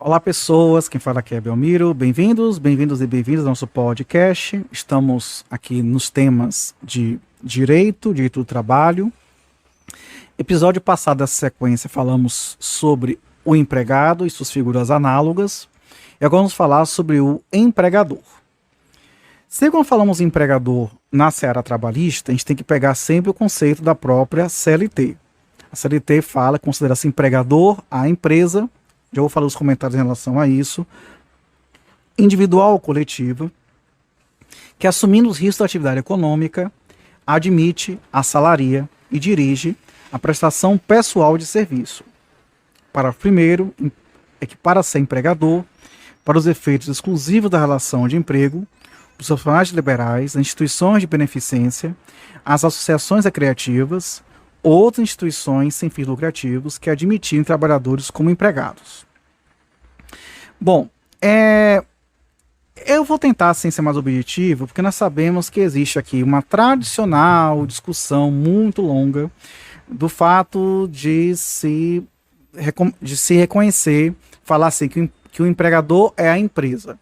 Olá pessoas, quem fala aqui é Belmiro, bem-vindos e bem-vindas ao nosso podcast. Estamos aqui nos temas de direito do trabalho. Episódio passado dessa sequência falamos sobre o empregado e suas figuras análogas. E agora vamos falar sobre o empregador. Sempre quando falamos em empregador na seara trabalhista, a gente tem que pegar sempre o conceito da própria CLT. A CLT considera-se empregador a empresa. Já vou falar os comentários em relação a isso. Individual ou coletiva, que assumindo os riscos da atividade econômica, admite, assalaria e dirige a prestação pessoal de serviço. Parágrafo primeiro é que para ser empregador, para os efeitos exclusivos da relação de emprego, os profissionais liberais, as instituições de beneficência, as associações recreativas, outras instituições sem fins lucrativos que admitirem trabalhadores como empregados. Bom, eu vou tentar assim, ser mais objetivo, porque nós sabemos que existe aqui uma tradicional discussão muito longa do fato de se reconhecer, falar assim, que o empregador é a empresa.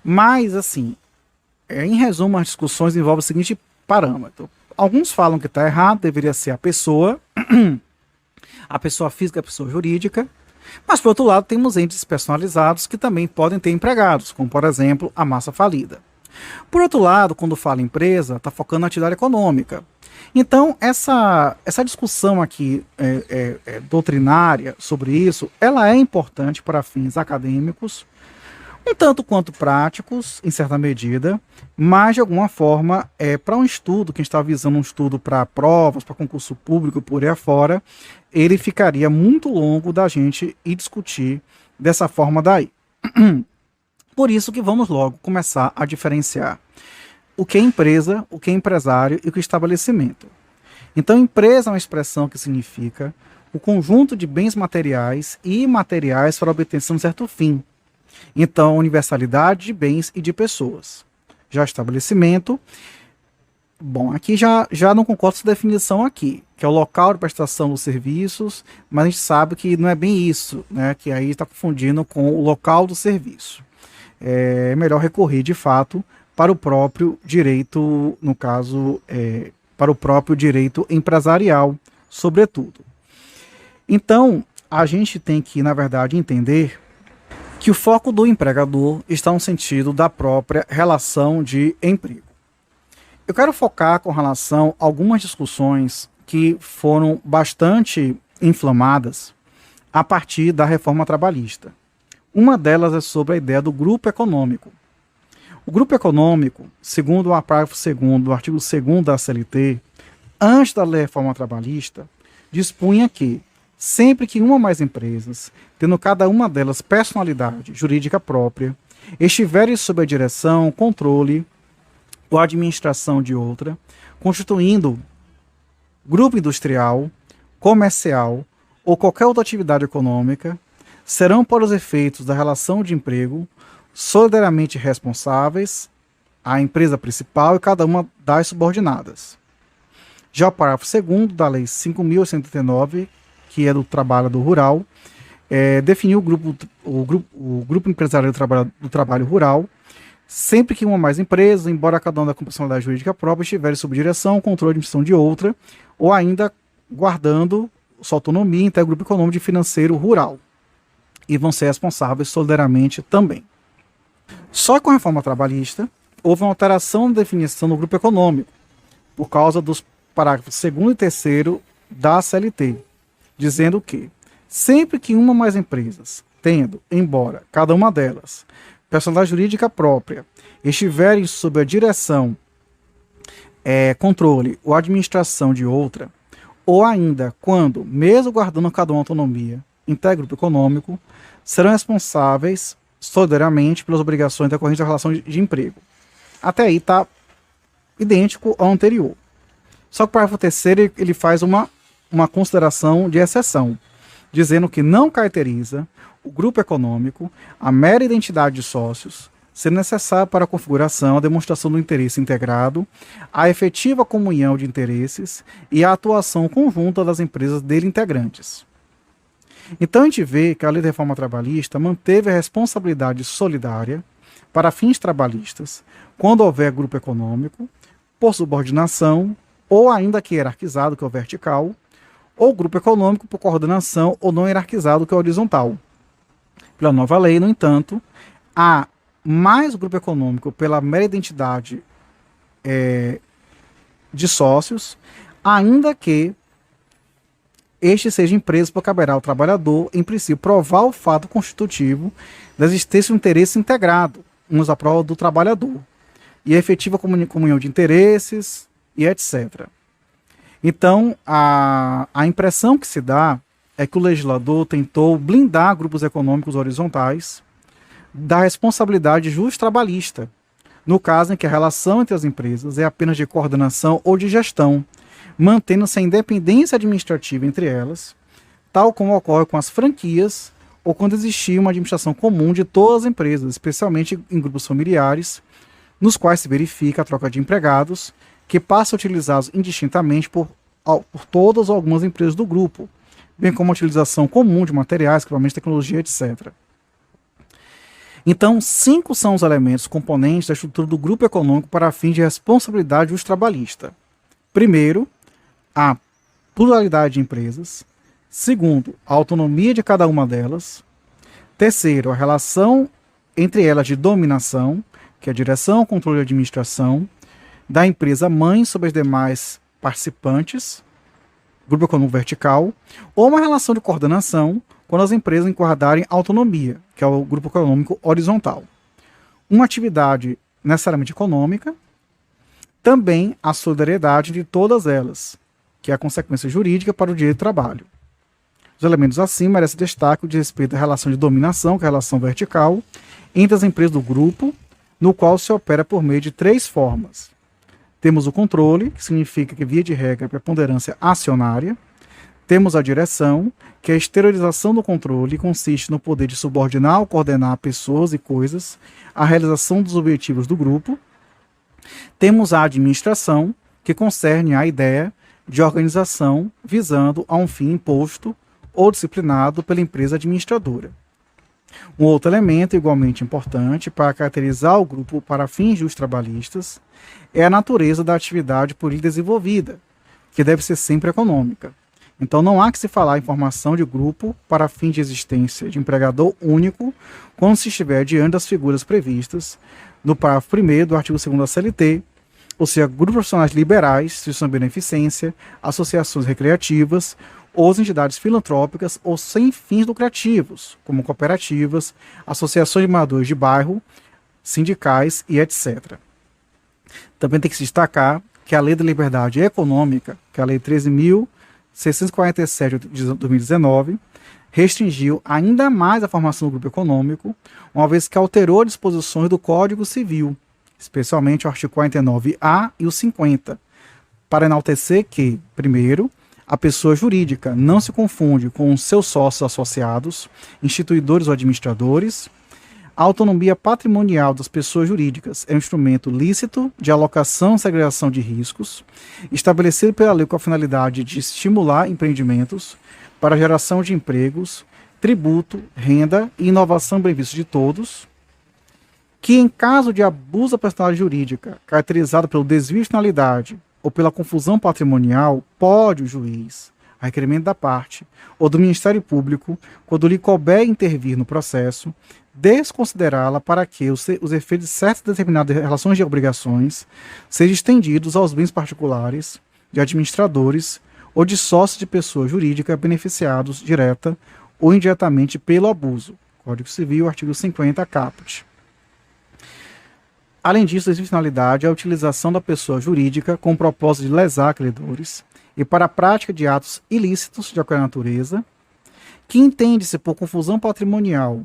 Mas, assim, em resumo, as discussões envolvem o seguinte parâmetro. Alguns falam que está errado, deveria ser a pessoa física, a pessoa jurídica, mas por outro lado temos entes personalizados que também podem ter empregados, como por exemplo a massa falida. Por outro lado, quando fala empresa, está focando na atividade econômica. Então essa discussão aqui doutrinária sobre isso, ela é importante para fins acadêmicos, um tanto quanto práticos, em certa medida, mas de alguma forma, para um estudo, que a gente está visando um estudo para provas, para concurso público, por aí afora, ele ficaria muito longo da gente ir discutir dessa forma daí. Por isso que vamos logo começar a diferenciar o que é empresa, o que é empresário e o que é estabelecimento. Então, empresa é uma expressão que significa o conjunto de bens materiais e imateriais para a obtenção de certo fim. Então, universalidade de bens e de pessoas. Já estabelecimento, bom, aqui já não concordo com essa definição aqui, que é o local de prestação dos serviços, mas a gente sabe que não é bem isso, né? Que aí está confundindo com o local do serviço. É melhor recorrer, de fato, para o próprio direito, no caso, para o próprio direito empresarial, sobretudo. Então, a gente tem que, na verdade, entender que o foco do empregador está no sentido da própria relação de emprego. Eu quero focar com relação a algumas discussões que foram bastante inflamadas a partir da reforma trabalhista. Uma delas é sobre a ideia do grupo econômico. O grupo econômico, segundo o parágrafo 2º do artigo 2º da CLT, antes da reforma trabalhista, dispunha que sempre que uma ou mais empresas, tendo cada uma delas personalidade jurídica própria, estiverem sob a direção, controle ou administração de outra, constituindo grupo industrial, comercial ou qualquer outra atividade econômica, serão, para os efeitos da relação de emprego, solidariamente responsáveis à empresa principal e cada uma das subordinadas. Já o parágrafo 2º da Lei 5.189, que é do trabalho rural, definiu o grupo empresarial do trabalho rural, sempre que uma ou mais empresas, embora cada uma da personalidade jurídica própria, estiverem sob direção, controle e administração de outra, ou ainda guardando sua autonomia, integra o grupo econômico e financeiro rural, e vão ser responsáveis solidariamente também. Só com a reforma trabalhista, houve uma alteração na definição do grupo econômico, por causa dos parágrafos 2º e 3º da CLT, dizendo que, sempre que uma ou mais empresas, tendo, embora cada uma delas, personalidade jurídica própria, estiverem sob a direção, controle ou administração de outra, ou ainda quando, mesmo guardando cada uma autonomia, integra o grupo econômico, serão responsáveis solidariamente pelas obrigações decorrentes da relação de emprego. Até aí está idêntico ao anterior. Só que o parágrafo 3º ele faz uma consideração de exceção, dizendo que não caracteriza o grupo econômico a mera identidade de sócios, sendo necessário para a configuração, a demonstração do interesse integrado, a efetiva comunhão de interesses e a atuação conjunta das empresas dele integrantes. Então a gente vê que a Lei da Reforma Trabalhista manteve a responsabilidade solidária para fins trabalhistas, quando houver grupo econômico, por subordinação, ou ainda que hierarquizado, que é o vertical, ou grupo econômico por coordenação ou não hierarquizado, que é o horizontal. Pela nova lei, no entanto, há mais grupo econômico pela mera identidade de sócios, ainda que este seja empresa por caberá ao trabalhador, em princípio, provar o fato constitutivo da existência de um interesse integrado, uns à prova do trabalhador, e a efetiva comunhão de interesses, e etc. Então, a impressão que se dá é que o legislador tentou blindar grupos econômicos horizontais da responsabilidade justa trabalhista, no caso em que a relação entre as empresas é apenas de coordenação ou de gestão, mantendo-se a independência administrativa entre elas, tal como ocorre com as franquias ou quando existia uma administração comum de todas as empresas, especialmente em grupos familiares, nos quais se verifica a troca de empregados, que passam a utilizá-los indistintamente por todas ou algumas empresas do grupo, bem como a utilização comum de materiais, equipamentos, tecnologia, etc. Então, 5 são os elementos componentes da estrutura do grupo econômico para fins de responsabilidade justo-trabalhista. Primeiro, a pluralidade de empresas. Segundo, a autonomia de cada uma delas. Terceiro, a relação entre elas de dominação, que é a direção, controle e administração, da empresa mãe sobre as demais participantes, grupo econômico vertical, ou uma relação de coordenação quando as empresas guardarem autonomia, que é o grupo econômico horizontal. Uma atividade necessariamente econômica, também a solidariedade de todas elas, que é a consequência jurídica para o direito do trabalho. Os elementos acima merecem destaque de respeito à relação de dominação, que é a relação vertical, entre as empresas do grupo, no qual se opera por meio de 3 formas. Temos o controle, que significa que, via de regra, é preponderância acionária. Temos a direção, que é a exteriorização do controle, consiste no poder de subordinar ou coordenar pessoas e coisas à realização dos objetivos do grupo. Temos a administração, que concerne a ideia de organização visando a um fim imposto ou disciplinado pela empresa administradora. Um outro elemento igualmente importante para caracterizar o grupo para fins justos trabalhistas é a natureza da atividade por ele desenvolvida, que deve ser sempre econômica. Então não há que se falar em formação de grupo para fim de existência de empregador único quando se estiver diante das figuras previstas no parágrafo 1º do artigo 2º da CLT, ou seja, grupos profissionais liberais, instituições de beneficência, associações recreativas, ou entidades filantrópicas ou sem fins lucrativos, como cooperativas, associações de moradores de bairro, sindicais e etc. Também tem que se destacar que a Lei da Liberdade Econômica, que é a Lei 13.647 de 2019, restringiu ainda mais a formação do grupo econômico, uma vez que alterou disposições do Código Civil, especialmente o artigo 49A e o 50, para enaltecer que, primeiro, a pessoa jurídica não se confunde com os seus sócios associados, instituidores ou administradores. A autonomia patrimonial das pessoas jurídicas é um instrumento lícito de alocação e segregação de riscos, estabelecido pela lei com a finalidade de estimular empreendimentos para a geração de empregos, tributo, renda e inovação em benefício de todos, que em caso de abuso da personalidade jurídica, caracterizado pelo desvio de finalidade ou pela confusão patrimonial, pode o juiz, a requerimento da parte, ou do Ministério Público, quando lhe couber intervir no processo, desconsiderá-la para que os efeitos de certas determinadas relações de obrigações sejam estendidos aos bens particulares, de administradores ou de sócios de pessoa jurídica beneficiados direta ou indiretamente pelo abuso. Código Civil, artigo 50, caput. Além disso, existe finalidade a utilização da pessoa jurídica com o propósito de lesar credores e para a prática de atos ilícitos de qualquer natureza, que entende-se por confusão patrimonial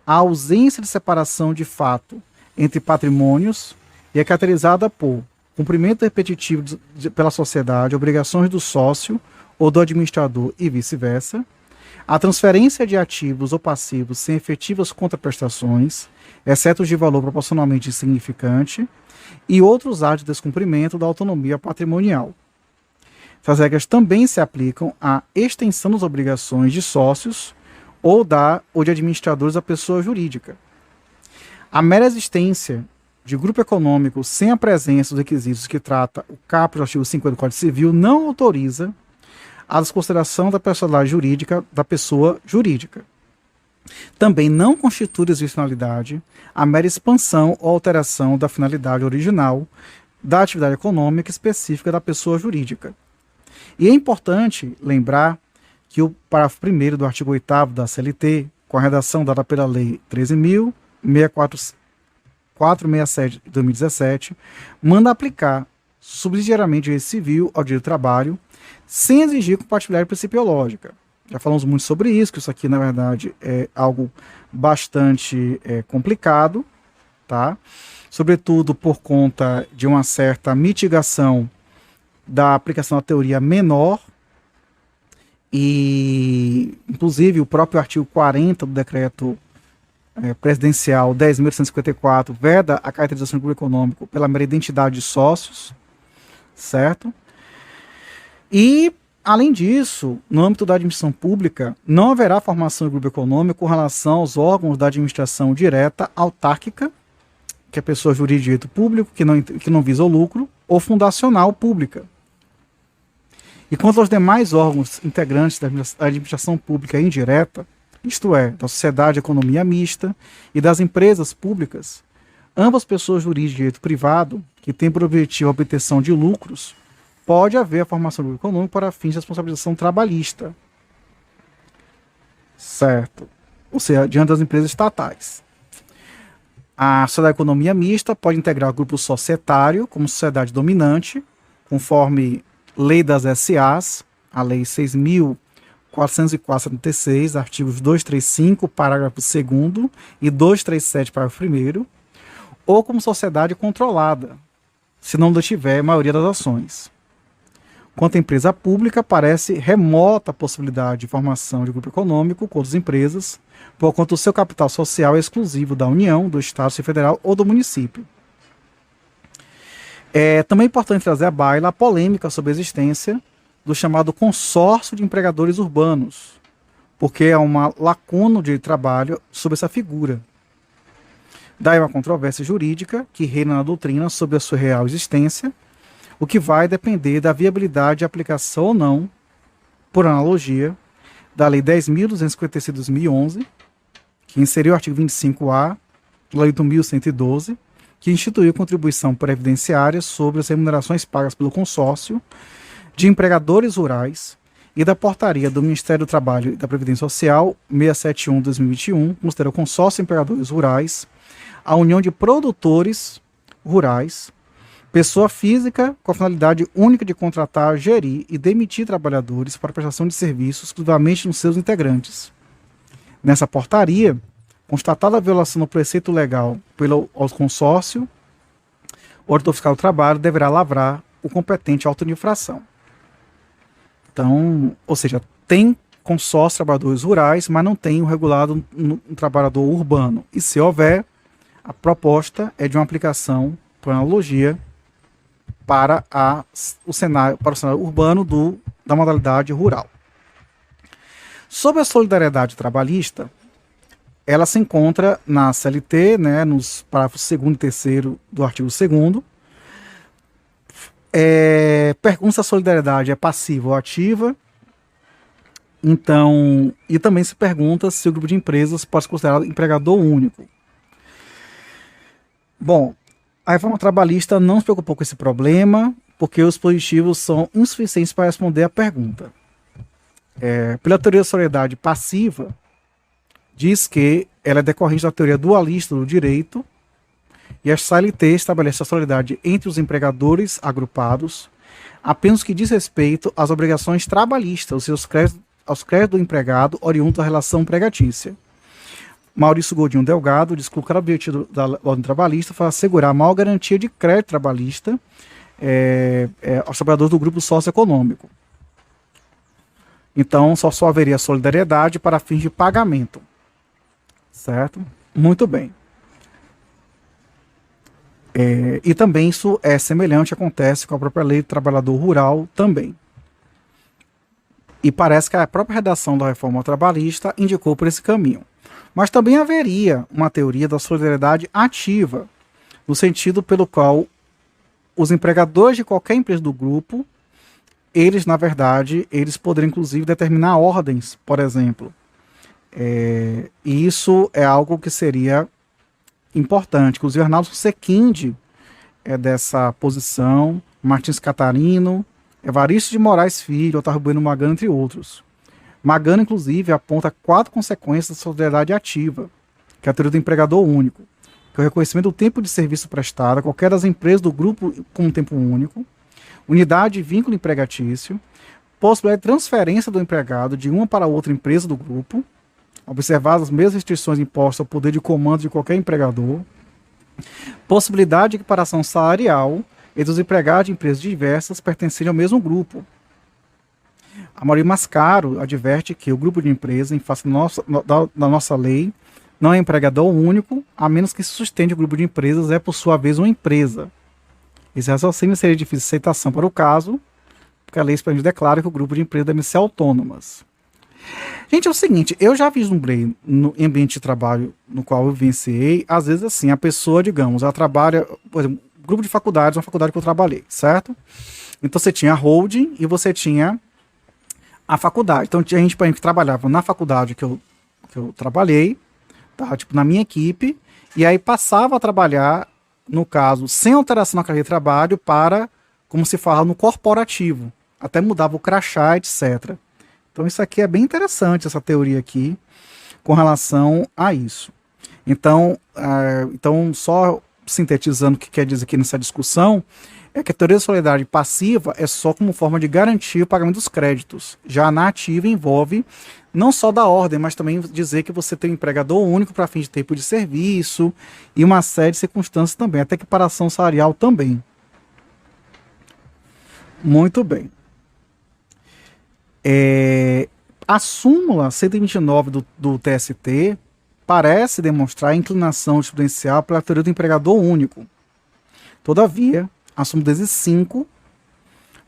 a ausência de separação de fato entre patrimônios e é caracterizada por cumprimento repetitivo pela sociedade, obrigações do sócio ou do administrador e vice-versa, a transferência de ativos ou passivos sem efetivas contraprestações, exceto os de valor proporcionalmente insignificante, e outros atos de descumprimento da autonomia patrimonial. Essas regras também se aplicam à extensão das obrigações de sócios ou de administradores da pessoa jurídica. A mera existência de grupo econômico sem a presença dos requisitos que trata o caput do artigo 50 do Código Civil não autoriza a desconsideração da personalidade jurídica da pessoa jurídica. Também não constitui disfuncionalidade a mera expansão ou alteração da finalidade original da atividade econômica específica da pessoa jurídica. E é importante lembrar que o parágrafo 1º do artigo 8º da CLT, com a redação dada pela Lei 13.467 de 2017, manda aplicar subsidiariamente o direito civil ao direito do trabalho, sem exigir compatibilidade principiológica. Já falamos muito sobre isso, que isso aqui, na verdade, é algo bastante complicado, tá? Sobretudo por conta de uma certa mitigação da aplicação da teoria menor, e, inclusive, o próprio artigo 40 do decreto presidencial 10.154 veda a caracterização do grupo econômico pela mera identidade de sócios, certo? E, além disso, no âmbito da administração pública, não haverá formação do grupo econômico com relação aos órgãos da administração direta autárquica, que é pessoa jurídica de direito público, que não visa o lucro, ou fundacional pública. E quanto aos demais órgãos integrantes da administração pública indireta, isto é, da sociedade de economia mista e das empresas públicas, ambas pessoas jurídicas de direito privado, que têm por objetivo a obtenção de lucros, pode haver a formação do grupo econômico para fins de responsabilização trabalhista. Certo. Ou seja, diante das empresas estatais. A sociedade de economia mista pode integrar o grupo societário como sociedade dominante, conforme Lei das SAs, a Lei 6.404/76, artigos 235, parágrafo 2º e 237, parágrafo 1º, ou como sociedade controlada, se não tiver a maioria das ações. Quanto à empresa pública, parece remota a possibilidade de formação de grupo econômico com outras empresas, porquanto o seu capital social é exclusivo da União, do Estado Federal ou do município. É também importante trazer à baila a polêmica sobre a existência do chamado consórcio de empregadores urbanos, porque é uma lacuna de trabalho sobre essa figura. Daí uma controvérsia jurídica que reina na doutrina sobre a sua real existência, o que vai depender da viabilidade de aplicação ou não, por analogia, da Lei 10.256 de 2011, que inseriu o artigo 25A, Lei 8.112, que instituiu contribuição previdenciária sobre as remunerações pagas pelo consórcio de empregadores rurais e da portaria do Ministério do Trabalho e da Previdência Social 671 de 2021, considera o consórcio de empregadores rurais a união de produtores rurais, pessoa física com a finalidade única de contratar, gerir e demitir trabalhadores para prestação de serviços exclusivamente nos seus integrantes. Nessa portaria, constatada a violação do preceito legal ao consórcio, o auditor fiscal do trabalho deverá lavrar o competente auto de infração. Então, ou seja, tem consórcio de trabalhadores rurais, mas não tem o regulado no trabalhador urbano. E se houver, a proposta é de uma aplicação, por analogia, para o cenário urbano da modalidade rural. Sobre a solidariedade trabalhista, ela se encontra na CLT, né, nos parágrafos 2º e 3º do artigo 2º. Pergunta se a solidariedade é passiva ou ativa. Então, e também se pergunta se o grupo de empresas pode ser considerado empregador único. Bom, a reforma trabalhista não se preocupou com esse problema, porque os positivos são insuficientes para responder a pergunta. Pela teoria da solidariedade passiva, diz que ela é decorrente da teoria dualista do direito, e a CLT estabelece a solidariedade entre os empregadores agrupados apenas que diz respeito às obrigações trabalhistas, ou seja, aos créditos do empregado oriundos da relação empregatícia. Maurício Godinho Delgado diz que o objetivo da ordem trabalhista foi assegurar a maior garantia de crédito trabalhista aos trabalhadores do grupo socioeconômico. Então, só haveria solidariedade para fins de pagamento. Certo? Muito bem. E também isso é semelhante, acontece com a própria lei do trabalhador rural também. E parece que a própria redação da reforma trabalhista indicou por esse caminho. Mas também haveria uma teoria da solidariedade ativa, no sentido pelo qual os empregadores de qualquer empresa do grupo, eles, na verdade, eles poderiam inclusive determinar ordens, por exemplo. E isso é algo que seria importante. Inclusive, Arnaldo Sequinde é dessa posição, Martins Catarino, Evaristo de Moraes Filho, Otávio Bueno Magano, entre outros. Magano, inclusive, aponta 4 consequências da solidariedade ativa, que é a teoria do empregador único, que é o reconhecimento do tempo de serviço prestado a qualquer das empresas do grupo com um tempo único, unidade e vínculo empregatício, possibilidade de transferência do empregado de uma para outra empresa do grupo, observadas as mesmas restrições impostas ao poder de comando de qualquer empregador, possibilidade de equiparação salarial entre os empregados de empresas diversas pertencentes ao mesmo grupo. Amaury Mascaro adverte que o grupo de empresa, em face da nossa lei, não é empregador único, a menos que se sustente o grupo de empresas é, por sua vez, uma empresa. Esse raciocínio seria difícil de aceitação para o caso, porque a lei expressamente declara que o grupo de empresas deve ser autônomas. Gente, é o seguinte, eu já vislumbrei no ambiente de trabalho no qual eu vivenciei, às vezes assim, a pessoa, digamos, ela trabalha, por exemplo, grupo de faculdades, uma faculdade que eu trabalhei, certo? Então você tinha a holding e você tinha a faculdade. Então tinha gente, por exemplo, que trabalhava na faculdade que eu trabalhei, tá? Tipo, na minha equipe, e aí passava a trabalhar, no caso, sem alteração na carreira de trabalho, para, como se fala, no corporativo. Até mudava o crachá, etc. Então isso aqui é bem interessante, essa teoria aqui, com relação a isso. Então só sintetizando o que quer dizer aqui nessa discussão, é que a teoria da solidariedade passiva é só como forma de garantir o pagamento dos créditos. Já na ativa envolve não só da ordem, mas também dizer que você tem um empregador único para fim de tempo de serviço e uma série de circunstâncias também, até equiparação salarial também. Muito bem. A súmula 129 do TST parece demonstrar a inclinação jurisprudencial pela teoria do empregador único. Todavia, a súmula 5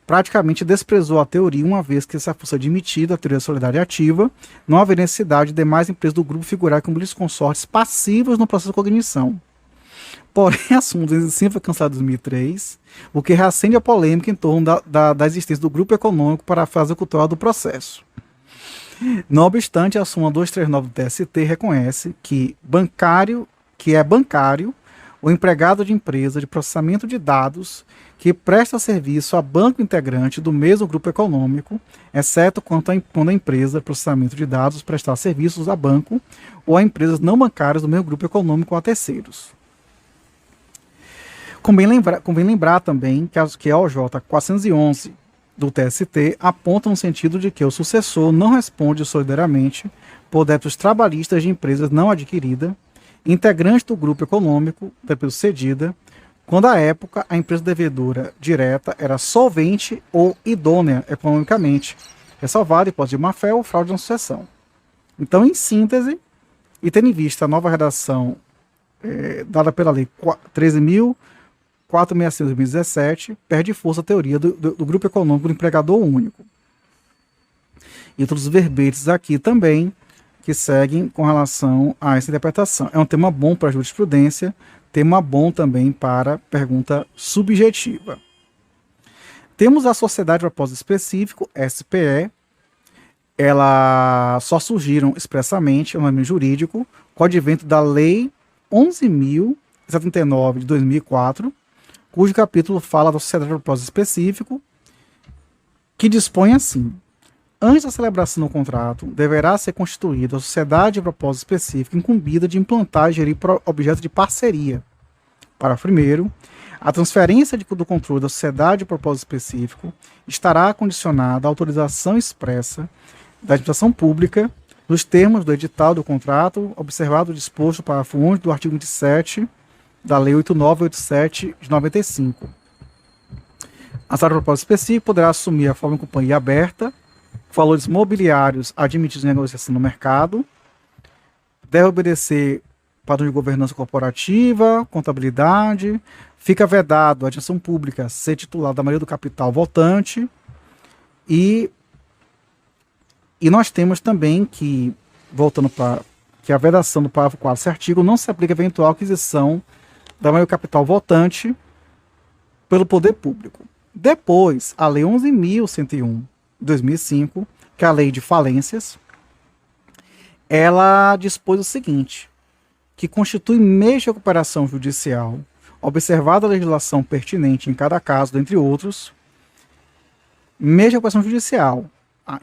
praticamente desprezou a teoria, uma vez que essa fosse admitida a teoria da solidariedade ativa, não haveria necessidade de demais empresas do grupo figurar como litisconsortes passivos no processo de cognição. Porém, a súmula 205 foi cancelada em 2003, o que reacende a polêmica em torno da existência do grupo econômico para a fase cultural do processo. Não obstante, a súmula 239 do TST reconhece que é bancário o empregado de empresa de processamento de dados que presta serviço a banco integrante do mesmo grupo econômico, exceto quando a empresa de processamento de dados prestar serviços a banco ou a empresas não bancárias do mesmo grupo econômico ou a terceiros. Convém lembrar também que a OJ 411 do TST aponta no sentido de que o sucessor não responde solidariamente por débitos trabalhistas de empresas não adquiridas, integrante do grupo econômico, débito cedida, quando à época a empresa devedora direta era solvente ou idônea economicamente, ressalvada a hipótese de má-fé ou fraude na sucessão. Então, em síntese, e tendo em vista a nova redação dada pela Lei 13.465 de 2017, perde força a teoria do grupo econômico do empregador único. E outros verbetes aqui também, que seguem com relação a essa interpretação. É um tema bom para a jurisprudência, tema bom também para pergunta subjetiva. Temos a Sociedade de Propósito Específico, SPE. Ela só surgiram expressamente, é um nome jurídico, com o advento da Lei 11.079 de 2004, cujo capítulo fala da Sociedade de Propósito Específico, que dispõe assim: antes da celebração do contrato, deverá ser constituída a sociedade de propósito específico incumbida de implantar e gerir objetos de parceria. Parágrafo 1º. A transferência do controle da sociedade de propósito específico estará condicionada à autorização expressa da administração pública nos termos do edital do contrato, observado o disposto no parágrafo 11 do artigo 27 da Lei 8987 de 95. A sociedade de propósito específico poderá assumir a forma de companhia aberta, valores mobiliários admitidos em negociação no mercado, deve obedecer padrões de governança corporativa, contabilidade, fica vedado a administração pública ser titular da maioria do capital votante e E nós temos também que, voltando para que a vedação do parágrafo 4 desse artigo não se aplica a eventual aquisição da maior capital votante pelo poder público. Depois, a Lei 11.101, de 2005, que é a Lei de Falências, ela dispôs o seguinte, que constitui meio de recuperação judicial, observada a legislação pertinente em cada caso, dentre outros, meio de recuperação judicial,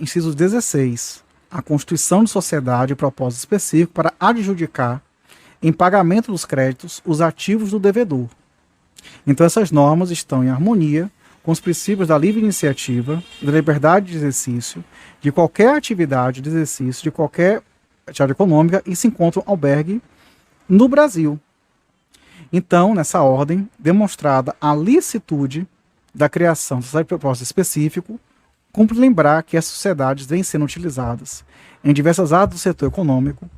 inciso 16, a constituição de sociedade e propósito específico para adjudicar, em pagamento dos créditos, os ativos do devedor. Então essas normas estão em harmonia com os princípios da livre iniciativa, da liberdade de exercício, de qualquer atividade de exercício, de qualquer atividade econômica, e se encontram albergue no Brasil. Então, nessa ordem, demonstrada a licitude da criação de sociedade de propósito específico, cumpre lembrar que as sociedades vêm sendo utilizadas em diversas áreas do setor econômico,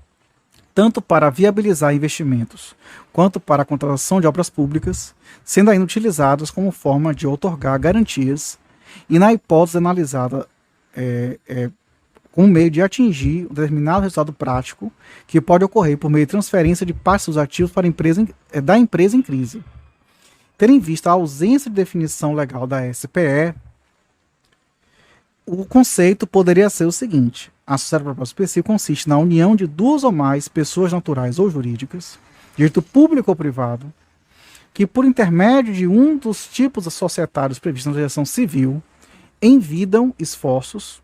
tanto para viabilizar investimentos, quanto para a contratação de obras públicas, sendo ainda utilizadas como forma de outorgar garantias e, na hipótese analisada, com o meio de atingir um determinado resultado prático que pode ocorrer por meio de transferência de partes dos ativos para da empresa em crise. Tendo em vista a ausência de definição legal da SPE, o conceito poderia ser o seguinte: a sociedade de propósito específico consiste na união de duas ou mais pessoas naturais ou jurídicas, direito público ou privado, que por intermédio de um dos tipos societários previstos na legislação civil, envidam esforços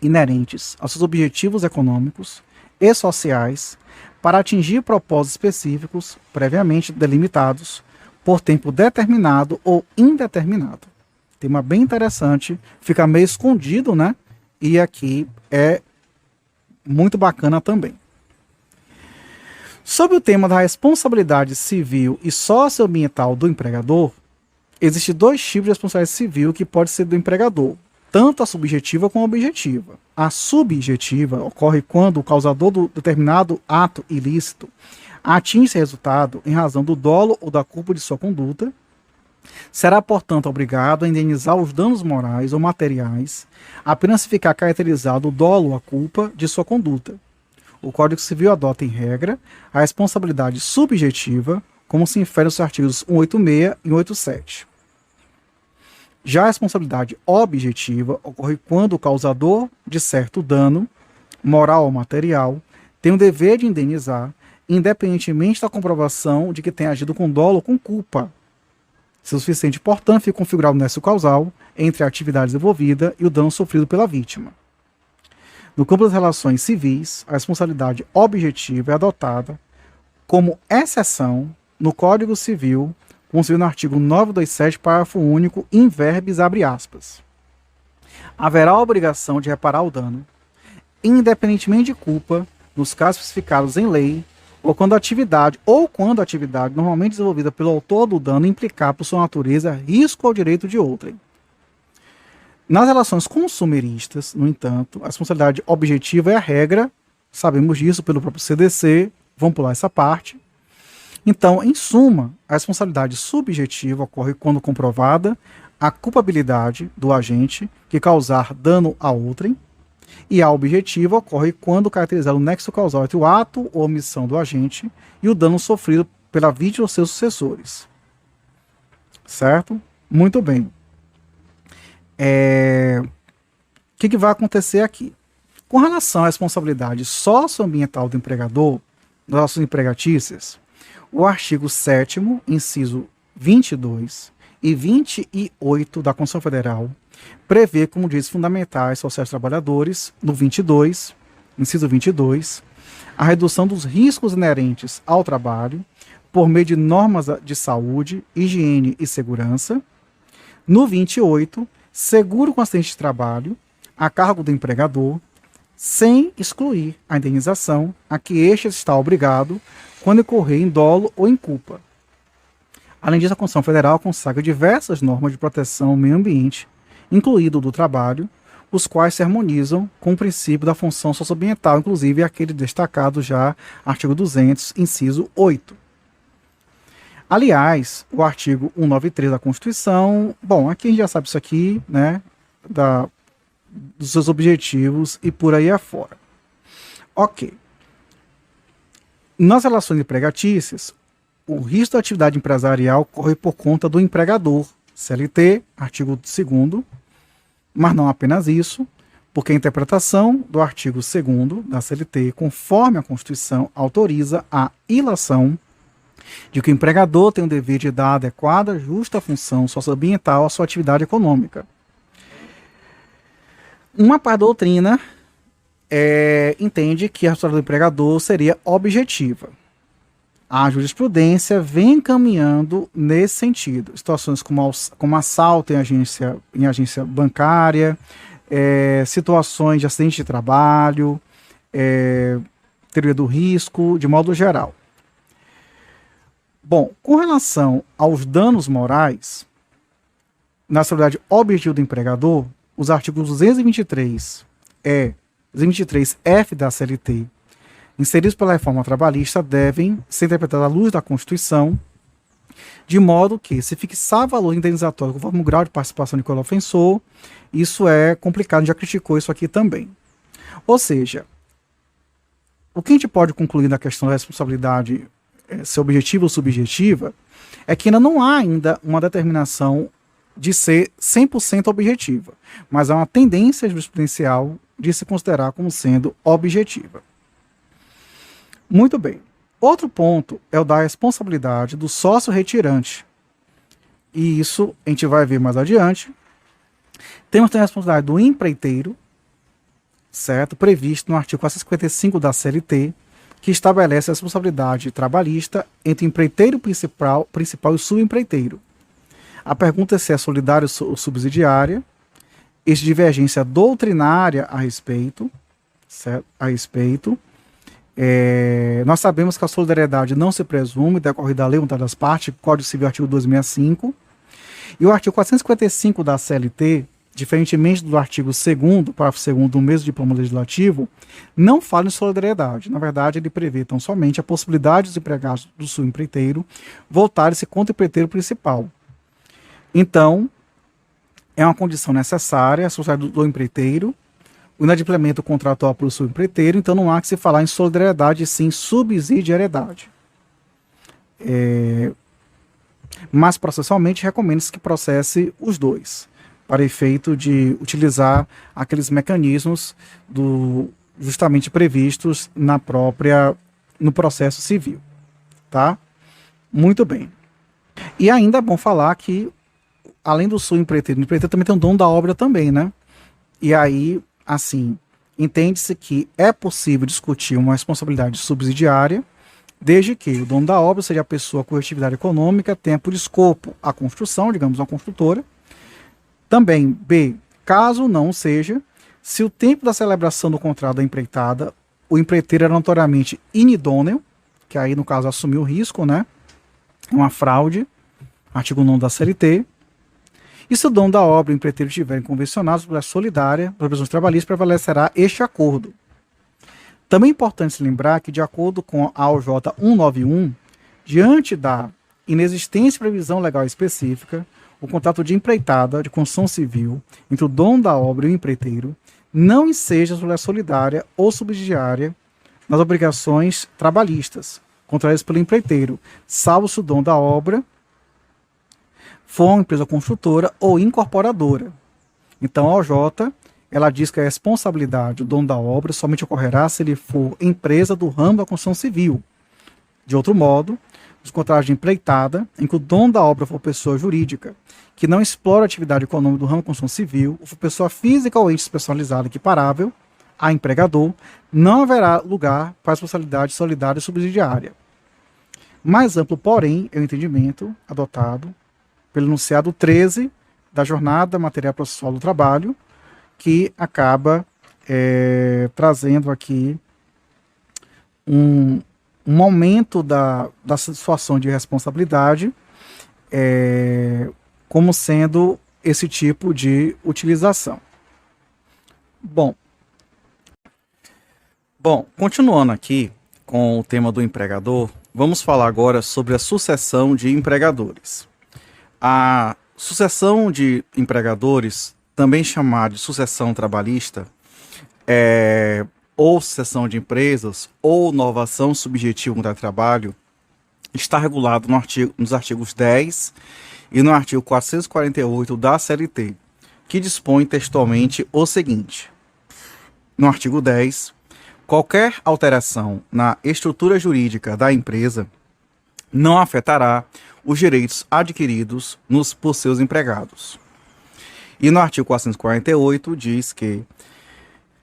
inerentes aos seus objetivos econômicos e sociais para atingir propósitos específicos previamente delimitados por tempo determinado ou indeterminado. Tema bem interessante, fica meio escondido, né? E aqui é muito bacana também. Sobre o tema da responsabilidade civil e socioambiental do empregador, existem dois tipos de responsabilidade civil que pode ser do empregador, tanto a subjetiva como a objetiva. A subjetiva ocorre quando o causador do determinado ato ilícito atinge esse resultado em razão do dolo ou da culpa de sua conduta. Será, portanto, obrigado a indenizar os danos morais ou materiais, apenas se ficar caracterizado o dolo ou a culpa de sua conduta. O Código Civil adota, em regra, a responsabilidade subjetiva, como se infere nos artigos 186 e 187. Já a responsabilidade objetiva ocorre quando o causador de certo dano, moral ou material, tem o dever de indenizar, independentemente da comprovação de que tenha agido com dolo ou com culpa. Se o suficiente, portanto, fica configurado o nexo causal entre a atividade desenvolvida e o dano sofrido pela vítima. No campo das relações civis, a responsabilidade objetiva é adotada como exceção no Código Civil, concebido no artigo 927, parágrafo único, in verbis, abre aspas. Haverá a obrigação de reparar o dano, independentemente de culpa, nos casos especificados em lei, ou quando a atividade normalmente desenvolvida pelo autor do dano implicar por sua natureza risco ao direito de outrem. Nas relações consumeristas, no entanto, a responsabilidade objetiva é a regra, sabemos disso pelo próprio CDC, vamos pular essa parte. Então, em suma, a responsabilidade subjetiva ocorre quando comprovada a culpabilidade do agente que causar dano a outrem, e a objetiva ocorre quando caracterizar o nexo causal entre o ato ou omissão do agente e o dano sofrido pela vítima ou seus sucessores. Certo? Muito bem. O que vai acontecer aqui? Com relação à responsabilidade socioambiental do empregador, das relações empregatícias, o artigo 7º, inciso 22 e 28 da Constituição Federal prevê como direitos fundamentais sociais dos trabalhadores, no 22, inciso 22, a redução dos riscos inerentes ao trabalho por meio de normas de saúde, higiene e segurança. No 28, seguro com acidente de trabalho a cargo do empregador, sem excluir a indenização a que este está obrigado quando incorrer em dolo ou em culpa. Além disso, a Constituição Federal consagra diversas normas de proteção ao meio ambiente, incluído o do trabalho, os quais se harmonizam com o princípio da função socioambiental, inclusive aquele destacado já, artigo 200, inciso 8. Aliás, o artigo 193 da Constituição, bom, aqui a gente já sabe isso aqui, né, dos seus objetivos e por aí afora. Ok. Nas relações empregatícias, o risco da atividade empresarial corre por conta do empregador, CLT, artigo 2º, mas não apenas isso, porque a interpretação do artigo 2º da CLT, conforme a Constituição, autoriza a ilação de que o empregador tem o dever de dar adequada, justa função socioambiental à sua atividade econômica. Uma parte da doutrina entende que a responsabilidade do empregador seria objetiva. A jurisprudência vem caminhando nesse sentido. Situações como assalto em agência bancária, situações de acidente de trabalho, teoria do risco, de modo geral. Bom, com relação aos danos morais, na responsabilidade objetiva do empregador, os artigos 223F da CLT, inseridos pela reforma trabalhista, devem ser interpretados à luz da Constituição, de modo que, se fixar valor indenizatório conforme o grau de participação de cada ofensor, isso é complicado, a gente já criticou isso aqui também. Ou seja, o que a gente pode concluir na questão da responsabilidade ser objetiva ou subjetiva é que ainda não há ainda uma determinação de ser 100% objetiva, mas há uma tendência jurisprudencial de se considerar como sendo objetiva. Muito bem. Outro ponto é o da responsabilidade do sócio retirante. E isso a gente vai ver mais adiante. Temos também a responsabilidade do empreiteiro, certo? Previsto no artigo 455 da CLT, que estabelece a responsabilidade trabalhista entre o empreiteiro principal e o subempreiteiro. A pergunta é se é solidária ou subsidiária. Existe divergência doutrinária a respeito, certo? Nós sabemos que a solidariedade não se presume, decorre da lei unitária das partes, Código Civil, artigo 265. E o artigo 455 da CLT, diferentemente do artigo 2º, parágrafo 2º do mesmo diploma legislativo, não fala em solidariedade. Na verdade, ele prevê tão somente a possibilidade dos empregados do subempreiteiro voltarem-se contra o empreiteiro principal. Então, é uma condição necessária a responsabilidade do empreiteiro, o inadimplemento contratual pelo subempreiteiro, então não há que se falar em solidariedade, e sim subsidiariedade. Mas processualmente recomenda-se que processe os dois, para efeito de utilizar aqueles mecanismos justamente previstos no processo civil. Tá? Muito bem. E ainda é bom falar que, além do subempreiteiro, o empreiteiro também tem o dono da obra também, né? E aí, assim, entende-se que é possível discutir uma responsabilidade subsidiária, desde que o dono da obra seja a pessoa com atividade econômica, tenha por escopo a construção, digamos, uma construtora. Também, B, caso não seja, se o tempo da celebração do contrato da empreitada, o empreiteiro era notoriamente inidôneo, que aí, no caso, assumiu o risco, né? Uma fraude, artigo 9 da CLT. E se o dono da obra e o empreiteiro estiverem convencionados pela solidária, das obrigações trabalhistas, prevalecerá este acordo. Também é importante se lembrar que, de acordo com a AOJ 191, diante da inexistência de previsão legal específica, o contrato de empreitada de construção civil entre o dono da obra e o empreiteiro não enseja solidária ou subsidiária nas obrigações trabalhistas contraídas pelo empreiteiro, salvo se o dono da obra for uma empresa construtora ou incorporadora. Então, a OJ, ela diz que a responsabilidade do dono da obra somente ocorrerá se ele for empresa do ramo da construção civil. De outro modo, os contratos de empreitada, em que o dono da obra for pessoa jurídica, que não explora a atividade econômica do ramo da construção civil, ou for pessoa física ou ente especializada equiparável a empregador, não haverá lugar para a responsabilidade solidária e subsidiária. Mais amplo, porém, é o entendimento adotado pelo enunciado 13 da Jornada Material Processual do Trabalho, que acaba trazendo aqui um aumento da situação de responsabilidade como sendo esse tipo de utilização. Bom, continuando aqui com o tema do empregador, vamos falar agora sobre a sucessão de empregadores. A sucessão de empregadores também chamado de sucessão trabalhista, ou sucessão de empresas, ou novação subjetiva contra trabalho, está regulado nos artigos 10 e no artigo 448 da CLT, que dispõe textualmente o seguinte: no artigo 10, qualquer alteração na estrutura jurídica da empresa não afetará os direitos adquiridos por seus empregados. E no artigo 448 diz que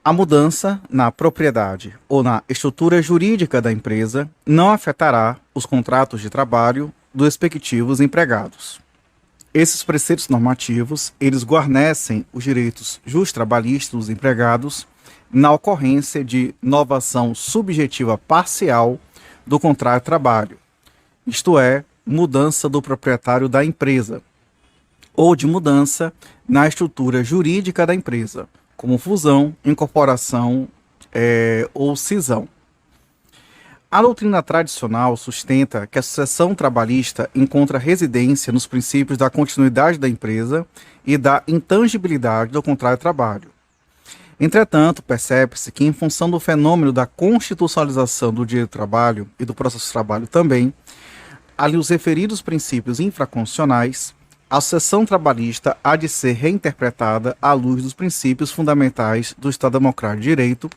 a mudança na propriedade ou na estrutura jurídica da empresa não afetará os contratos de trabalho dos respectivos empregados. Esses preceitos normativos, eles guarnecem os direitos trabalhistas dos empregados na ocorrência de novação subjetiva parcial do contrato de trabalho, isto é, mudança do proprietário da empresa, ou de mudança na estrutura jurídica da empresa, como fusão, incorporação ou cisão. A doutrina tradicional sustenta que a sucessão trabalhista encontra residência nos princípios da continuidade da empresa e da intangibilidade do contrato de trabalho. Entretanto, percebe-se que, em função do fenômeno da constitucionalização do direito do trabalho e do processo de trabalho também, ali os referidos princípios infraconstitucionais, a sucessão trabalhista há de ser reinterpretada à luz dos princípios fundamentais do Estado Democrático de Direito,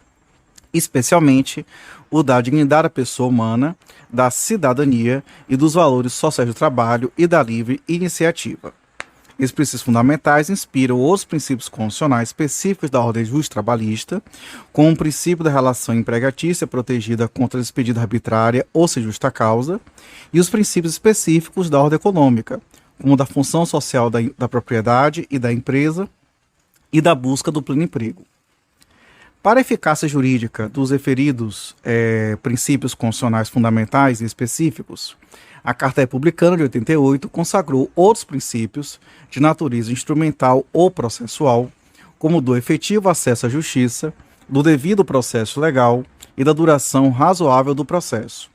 especialmente o da dignidade da pessoa humana, da cidadania e dos valores sociais do trabalho e da livre iniciativa. Esses princípios fundamentais inspiram os princípios constitucionais específicos da ordem justo-trabalhista, como o princípio da relação empregatícia protegida contra a despedida arbitrária ou sem justa causa, e os princípios específicos da ordem econômica, como da função social da propriedade e da empresa e da busca do pleno emprego. Para a eficácia jurídica dos referidos princípios constitucionais fundamentais e específicos, a Carta Republicana de 88 consagrou outros princípios de natureza instrumental ou processual, como do efetivo acesso à justiça, do devido processo legal e da duração razoável do processo.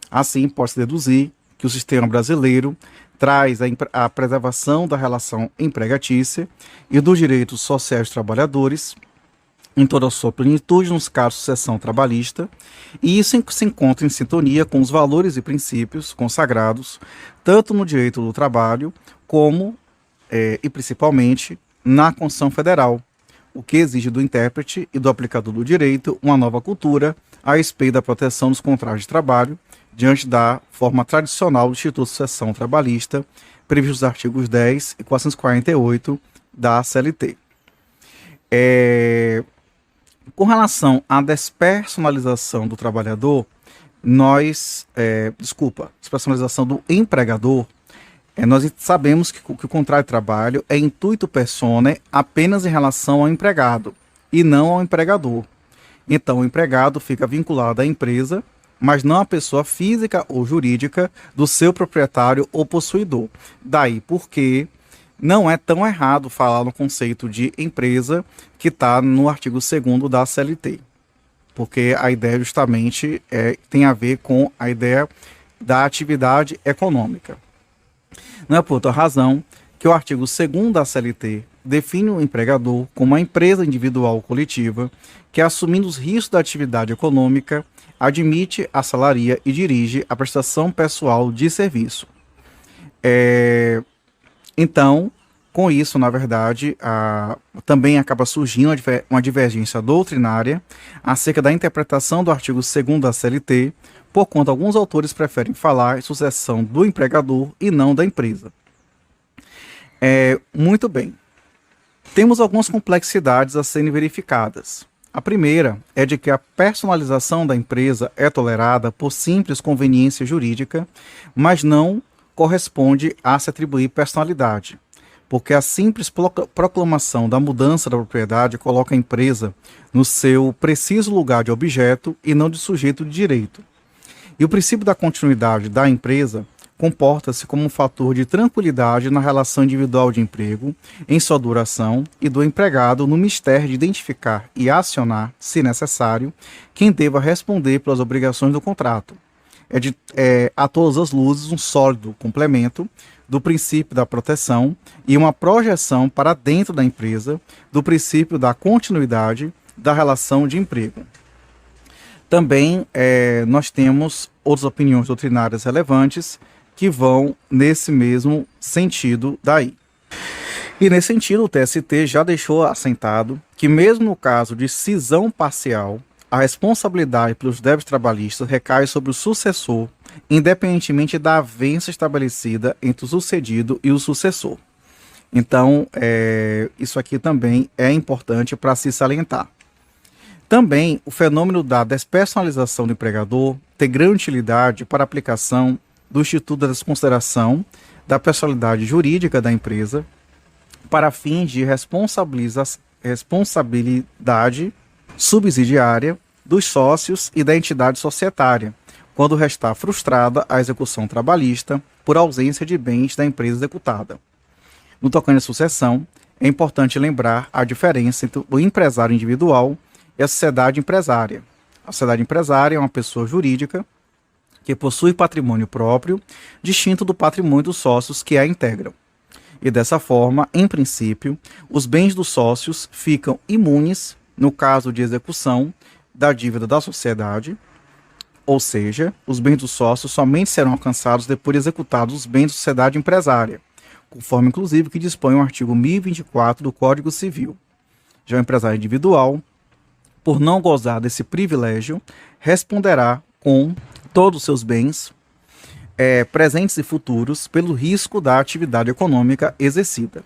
Assim, pode-se deduzir que o sistema brasileiro traz a preservação da relação empregatícia e dos direitos sociais dos trabalhadores em toda a sua plenitude nos casos de sucessão trabalhista, e isso se encontra em sintonia com os valores e princípios consagrados tanto no direito do trabalho como, e principalmente, na Constituição Federal, o que exige do intérprete e do aplicador do direito uma nova cultura a respeito da proteção dos contratos de trabalho, diante da forma tradicional do Instituto de Sucessão Trabalhista, previsto nos artigos 10 e 448 da CLT. Com relação à despersonalização do trabalhador, despersonalização do empregador, nós sabemos que o contrato de trabalho é intuito personae apenas em relação ao empregado e não ao empregador. Então, o empregado fica vinculado à empresa, mas não à pessoa física ou jurídica do seu proprietário ou possuidor. Daí porque não é tão errado falar no conceito de empresa que está no artigo 2º da CLT, porque a ideia justamente tem a ver com a ideia da atividade econômica. Não é por outra razão que o artigo 2º da CLT define o empregador como uma empresa individual ou coletiva que, assumindo os riscos da atividade econômica, admite, assalaria e dirige a prestação pessoal de serviço. Então, com isso, na verdade, também acaba surgindo uma divergência doutrinária acerca da interpretação do artigo 2º da CLT, porquanto alguns autores preferem falar em sucessão do empregador e não da empresa. Muito bem. Temos algumas complexidades a serem verificadas. A primeira é de que a personalização da empresa é tolerada por simples conveniência jurídica, mas não corresponde a se atribuir personalidade, porque a simples proclamação da mudança da propriedade coloca a empresa no seu preciso lugar de objeto e não de sujeito de direito. E o princípio da continuidade da empresa comporta-se como um fator de tranquilidade na relação individual de emprego, em sua duração, e do empregado no mistério de identificar e acionar, se necessário, quem deva responder pelas obrigações do contrato, a todas as luzes um sólido complemento do princípio da proteção e uma projeção para dentro da empresa do princípio da continuidade da relação de emprego. Também nós temos outras opiniões doutrinárias relevantes que vão nesse mesmo sentido daí. E nesse sentido, o TST já deixou assentado que mesmo no caso de cisão parcial, a responsabilidade pelos débitos trabalhistas recai sobre o sucessor, independentemente da avença estabelecida entre o sucedido e o sucessor. Então, isso aqui também é importante para se salientar. Também, o fenômeno da despersonalização do empregador tem grande utilidade para a aplicação do Instituto da Desconsideração da Personalidade Jurídica da empresa para fins de responsabilidade subsidiária dos sócios e da entidade societária, quando restar frustrada a execução trabalhista por ausência de bens da empresa executada. No tocante à sucessão, é importante lembrar a diferença entre o empresário individual e a sociedade empresária. A sociedade empresária é uma pessoa jurídica que possui patrimônio próprio, distinto do patrimônio dos sócios que a integram. E dessa forma, em princípio, os bens dos sócios ficam imunes no caso de execução da dívida da sociedade, ou seja, os bens dos sócios somente serão alcançados depois de executados os bens da sociedade empresária, conforme inclusive que dispõe o artigo 1024 do Código Civil. Já o empresário individual, por não gozar desse privilégio, responderá com todos os seus bens presentes e futuros pelo risco da atividade econômica exercida.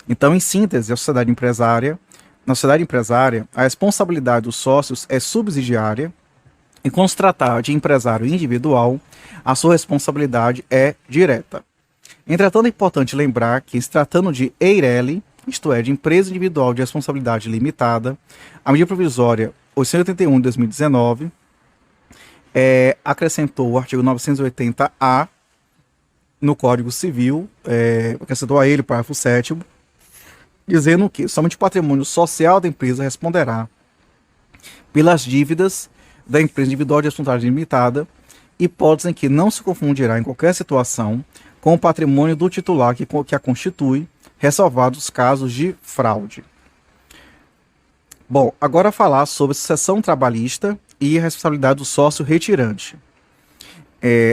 Então, em síntese, na sociedade empresária, a responsabilidade dos sócios é subsidiária e, quando se tratar de empresário individual, a sua responsabilidade é direta. Entretanto, é importante lembrar que, se tratando de EIRELI, isto é, de empresa individual de responsabilidade limitada, a medida provisória 881 de 2019 acrescentou o artigo 980-A no Código Civil, acrescentou a ele o parágrafo 7º, dizendo que somente o patrimônio social da empresa responderá pelas dívidas da empresa individual de responsabilidade limitada, hipótese em que não se confundirá em qualquer situação com o patrimônio do titular que a constitui, ressalvados os casos de fraude. Bom, agora falar sobre sucessão trabalhista e a responsabilidade do sócio retirante.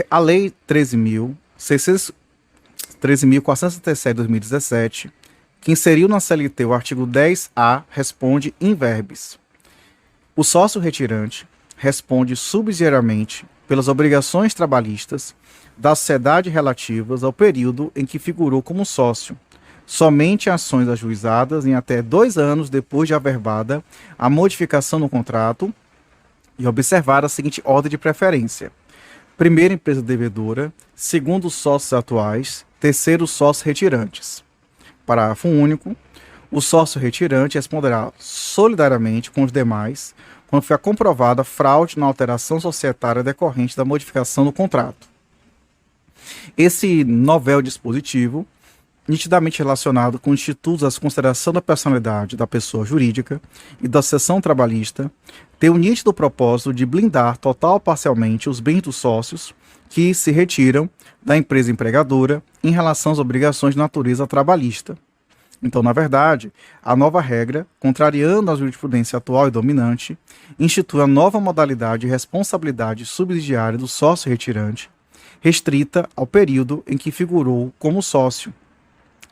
A Lei 13.467 de 2017, que inseriu na CLT o artigo 10A, responde in verbis. O sócio retirante responde subsidiariamente pelas obrigações trabalhistas da sociedade relativas ao período em que figurou como sócio, somente ações ajuizadas em até 2 anos depois de averbada a modificação no contrato e observar a seguinte ordem de preferência: primeiro, empresa devedora; segundo, os sócios atuais; terceiro, os sócios retirantes. Parágrafo único. O sócio retirante responderá solidariamente com os demais quando ficar comprovada fraude na alteração societária decorrente da modificação do contrato. Esse novel dispositivo, nitidamente relacionado com institutos da consideração da personalidade da pessoa jurídica e da sucessão trabalhista, tem o nítido propósito de blindar total ou parcialmente os bens dos sócios que se retiram da empresa empregadora em relação às obrigações de natureza trabalhista. Então, na verdade, a nova regra, contrariando a jurisprudência atual e dominante, institui a nova modalidade de responsabilidade subsidiária do sócio retirante, restrita ao período em que figurou como sócio,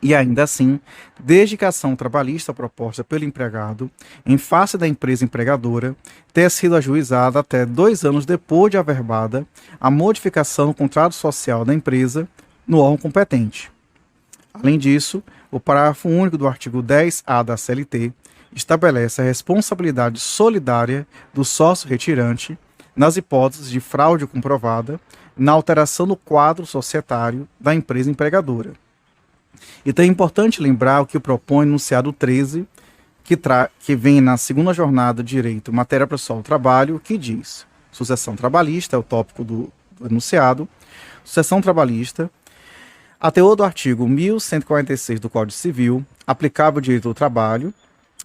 e ainda assim, desde que a ação trabalhista proposta pelo empregado, em face da empresa empregadora, tenha sido ajuizada até 2 anos depois de averbada a modificação do contrato social da empresa no órgão competente. Além disso, o parágrafo único do artigo 10A da CLT estabelece a responsabilidade solidária do sócio retirante nas hipóteses de fraude comprovada na alteração do quadro societário da empresa empregadora. Então é importante lembrar o que propõe o enunciado 13, que vem na segunda jornada de Direito Matéria Processual do Trabalho, que diz: sucessão trabalhista, é o tópico do enunciado, sucessão trabalhista, a teor do artigo 1146 do Código Civil, aplicável ao direito do trabalho,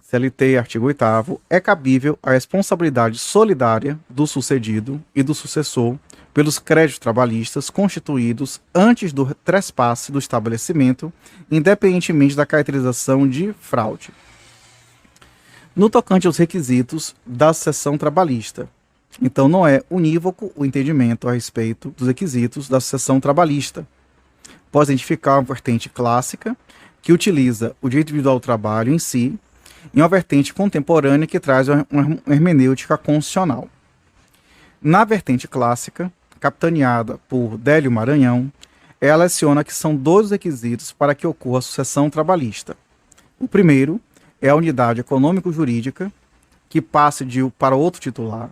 CLT, artigo 8º, é cabível a responsabilidade solidária do sucedido e do sucessor pelos créditos trabalhistas constituídos antes do trespasse do estabelecimento, independentemente da caracterização de fraude. No tocante aos requisitos da sucessão trabalhista, então não é unívoco o entendimento a respeito dos requisitos da sucessão trabalhista. Pode identificar uma vertente clássica, que utiliza o direito individual do trabalho em si, e uma vertente contemporânea que traz uma hermenêutica constitucional. Na vertente clássica, capitaneada por Délio Maranhão, ela leciona que são dois requisitos para que ocorra a sucessão trabalhista. O primeiro é a unidade econômico-jurídica, que passe para outro titular,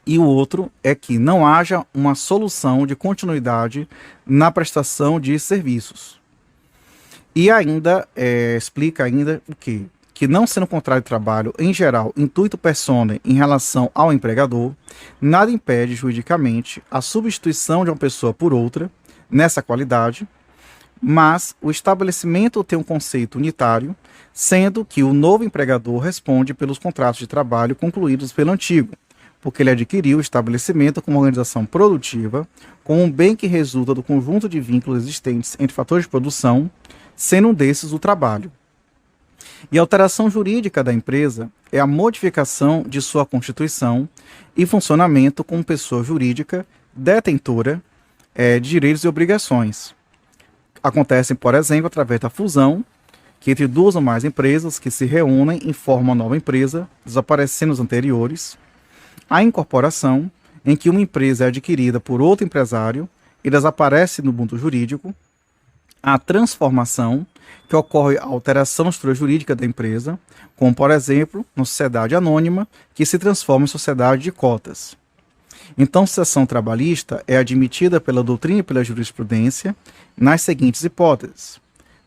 e o outro é que não haja uma solução de continuidade na prestação de serviços. E ainda explica ainda o quê? Que não sendo contrato de trabalho, em geral, intuito personae em relação ao empregador, nada impede juridicamente a substituição de uma pessoa por outra, nessa qualidade, mas o estabelecimento tem um conceito unitário, sendo que o novo empregador responde pelos contratos de trabalho concluídos pelo antigo, porque ele adquiriu o estabelecimento como organização produtiva, com um bem que resulta do conjunto de vínculos existentes entre fatores de produção, sendo um desses o trabalho. E a alteração jurídica da empresa é a modificação de sua constituição e funcionamento como pessoa jurídica detentora de direitos e obrigações. Acontecem, por exemplo, através da fusão, que entre duas ou mais empresas que se reúnem e formam uma nova empresa, desaparecendo as anteriores, a incorporação, em que uma empresa é adquirida por outro empresário e desaparece no mundo jurídico, a transformação, que ocorre a alteração da estrutura jurídica da empresa, como, por exemplo, uma sociedade anônima que se transforma em sociedade de cotas. Então, a sucessão trabalhista é admitida pela doutrina e pela jurisprudência nas seguintes hipóteses.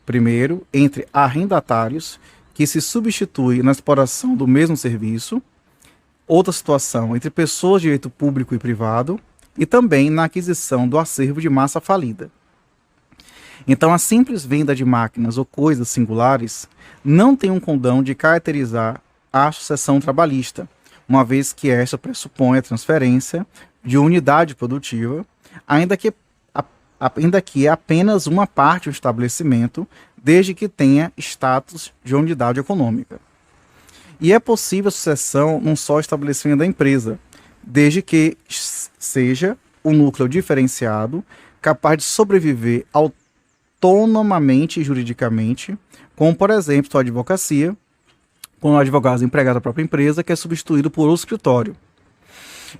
Primeiro, entre arrendatários, que se substitui na exploração do mesmo serviço. Outra situação, entre pessoas de direito público e privado, e também na aquisição do acervo de massa falida. Então, a simples venda de máquinas ou coisas singulares não tem um condão de caracterizar a sucessão trabalhista, uma vez que esta pressupõe a transferência de unidade produtiva, ainda que é apenas uma parte do estabelecimento, desde que tenha status de unidade econômica. E é possível a sucessão num só estabelecimento da empresa, desde que seja um núcleo diferenciado, capaz de sobreviver autonomamente e juridicamente, como, por exemplo, a advocacia, quando o advogado é empregado da própria empresa, que é substituído por outro escritório.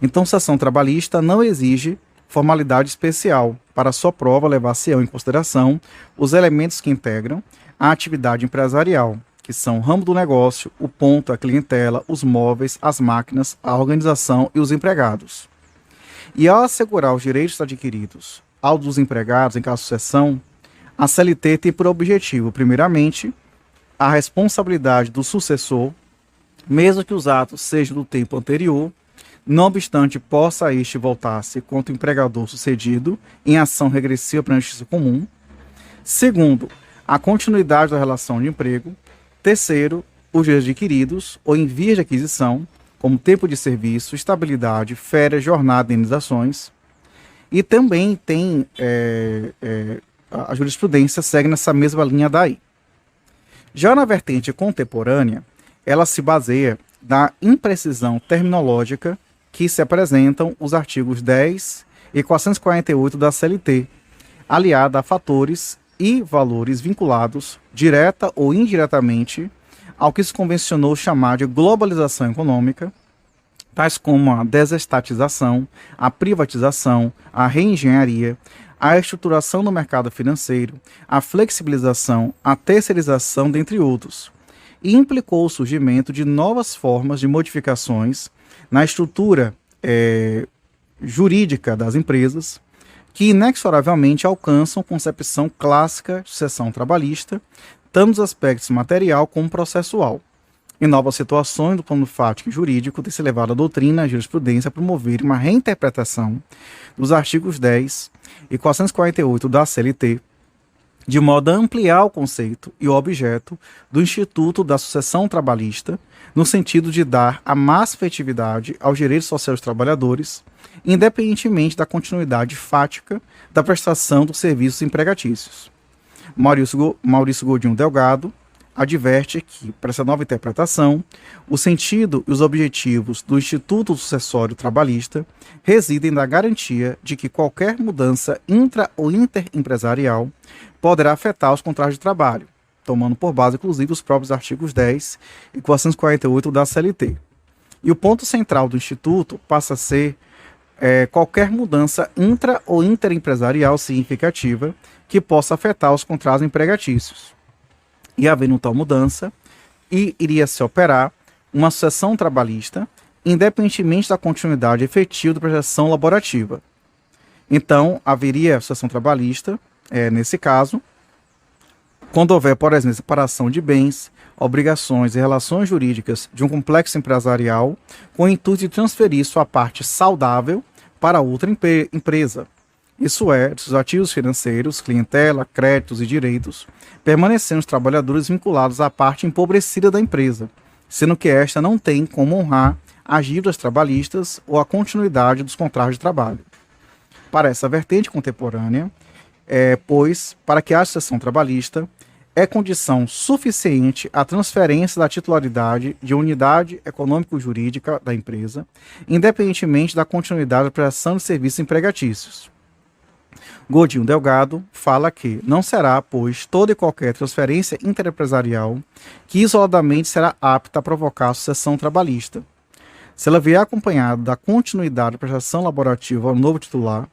Então, sucessão trabalhista não exige formalidade especial. Para sua prova, levar-se-ão em consideração os elementos que integram a atividade empresarial, que são o ramo do negócio, o ponto, a clientela, os móveis, as máquinas, a organização e os empregados. E ao assegurar os direitos adquiridos aos dos empregados em caso de sucessão, a CLT tem por objetivo, primeiramente, a responsabilidade do sucessor, mesmo que os atos sejam do tempo anterior, não obstante possa este voltar-se contra o empregador sucedido em ação regressiva para a justiça comum. Segundo, a continuidade da relação de emprego. Terceiro, os direitos adquiridos ou em vias de aquisição, como tempo de serviço, estabilidade, férias, jornada e indenizações. E também tem a jurisprudência segue nessa mesma linha daí. Já na vertente contemporânea, ela se baseia na imprecisão terminológica que se apresentam os artigos 10 e 448 da CLT, aliada a fatores e valores vinculados, direta ou indiretamente, ao que se convencionou chamar de globalização econômica, tais como a desestatização, a privatização, a reengenharia, a estruturação do mercado financeiro, a flexibilização, a terceirização, dentre outros, e implicou o surgimento de novas formas de modificações na estrutura jurídica das empresas, que inexoravelmente alcançam concepção clássica de sucessão trabalhista, tanto nos aspectos material como processual. Em novas situações do plano fático e jurídico, tem se levado a doutrina e a jurisprudência a promover uma reinterpretação dos artigos 10 e 448 da CLT, de modo a ampliar o conceito e o objeto do Instituto da Sucessão Trabalhista, no sentido de dar a máxima efetividade aos direitos sociais dos trabalhadores, independentemente da continuidade fática da prestação dos serviços empregatícios. Maurício Godinho Delgado adverte que, para essa nova interpretação, o sentido e os objetivos do Instituto Sucessório Trabalhista residem na garantia de que qualquer mudança intra- ou interempresarial poderá afetar os contratos de trabalho, tomando por base, inclusive, os próprios artigos 10 e 448 da CLT. E o ponto central do Instituto passa a ser qualquer mudança intra- ou interempresarial significativa que possa afetar os contratos empregatícios. E havendo tal mudança, iria se operar uma sucessão trabalhista, independentemente da continuidade efetiva da prestação laborativa. Então, haveria sucessão trabalhista, nesse caso, quando houver, por exemplo, separação de bens, obrigações e relações jurídicas de um complexo empresarial, com o intuito de transferir sua parte saudável para outra empresa. Isso é, dos ativos financeiros, clientela, créditos e direitos, permanecendo os trabalhadores vinculados à parte empobrecida da empresa, sendo que esta não tem como honrar as dívidas trabalhistas ou a continuidade dos contratos de trabalho. Para essa vertente contemporânea, pois, para que haja sucessão trabalhista, é condição suficiente a transferência da titularidade de unidade econômico-jurídica da empresa, independentemente da continuidade da prestação de serviços empregatícios. Godinho Delgado fala que não será, pois, toda e qualquer transferência interempresarial que isoladamente será apta a provocar a sucessão trabalhista. Se ela vier acompanhada da continuidade da prestação laborativa ao novo titular,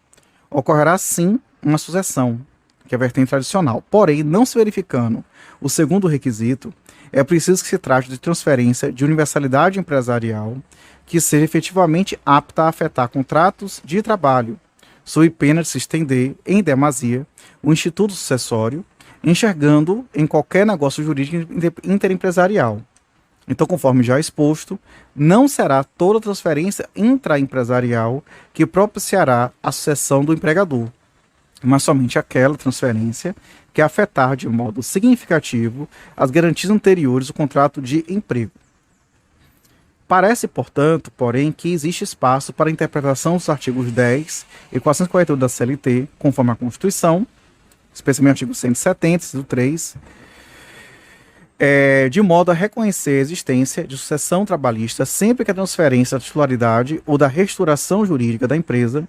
ocorrerá sim uma sucessão, que é a vertente tradicional. Porém, não se verificando o segundo requisito, é preciso que se trate de transferência de universalidade empresarial que seja efetivamente apta a afetar contratos de trabalho, sob pena de se estender, em demasia, o instituto sucessório, enxergando em qualquer negócio jurídico interempresarial. Então, conforme já exposto, não será toda transferência intraempresarial que propiciará a sucessão do empregador, mas somente aquela transferência que afetar de modo significativo as garantias anteriores do contrato de emprego. Parece, portanto, porém, que existe espaço para a interpretação dos artigos 10 e 448 da CLT, conforme a Constituição, especialmente o artigo 170, inciso 3, de modo a reconhecer a existência de sucessão trabalhista sempre que a transferência da titularidade ou da reestruturação jurídica da empresa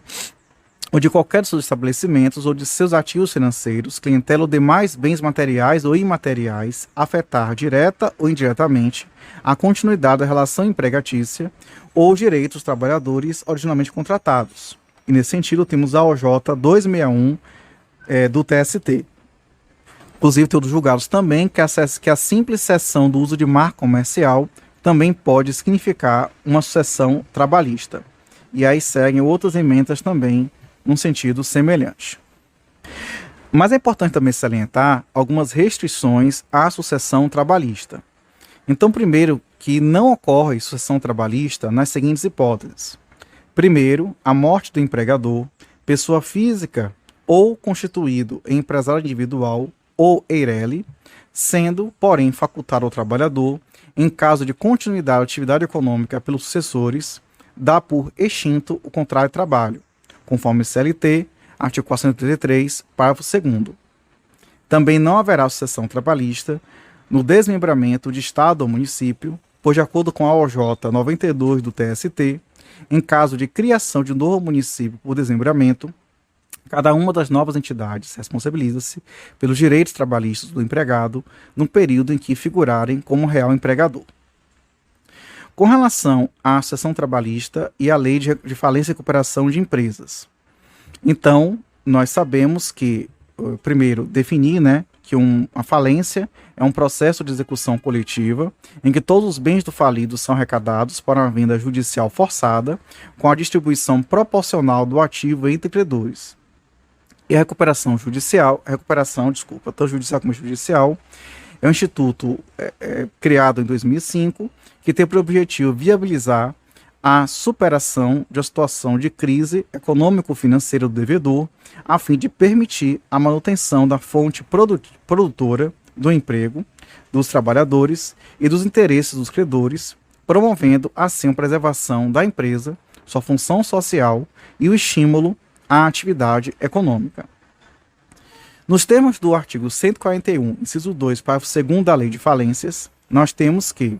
ou de qualquer dos seus estabelecimentos ou de seus ativos financeiros, clientela ou demais bens materiais ou imateriais afetar direta ou indiretamente a continuidade da relação empregatícia ou direitos dos trabalhadores originalmente contratados. E nesse sentido temos a OJ 261 do TST. Inclusive, todos julgados também que a simples cessão do uso de marca comercial também pode significar uma sucessão trabalhista. E aí seguem outras emendas também num sentido semelhante. Mas é importante também salientar algumas restrições à sucessão trabalhista. Então, primeiro, que não ocorre sucessão trabalhista nas seguintes hipóteses. Primeiro, a morte do empregador, pessoa física ou constituído em empresário individual ou EIRELI, sendo, porém, facultado ao trabalhador, em caso de continuidade da atividade econômica pelos sucessores, dá por extinto o contrato de trabalho, conforme CLT, artigo 433, parágrafo 2º. Também não haverá sucessão trabalhista no desmembramento de Estado ou município, pois, de acordo com a OJ 92 do TST, em caso de criação de novo município por desmembramento, cada uma das novas entidades responsabiliza-se pelos direitos trabalhistas do empregado no período em que figurarem como real empregador. Com relação à sucessão trabalhista e à lei de falência e recuperação de empresas. Então, nós sabemos que, primeiro, definir, que a falência é um processo de execução coletiva em que todos os bens do falido são arrecadados para uma venda judicial forçada com a distribuição proporcional do ativo entre credores. E a recuperação judicial, tanto judicial como judicial, é um instituto criado em 2005 que tem por objetivo viabilizar a superação de uma situação de crise econômico-financeira do devedor, a fim de permitir a manutenção da fonte produtora do emprego, dos trabalhadores e dos interesses dos credores, promovendo assim a preservação da empresa, sua função social e o estímulo à atividade econômica. Nos termos do artigo 141, inciso 2, parágrafo 2º da Lei de Falências, nós temos que,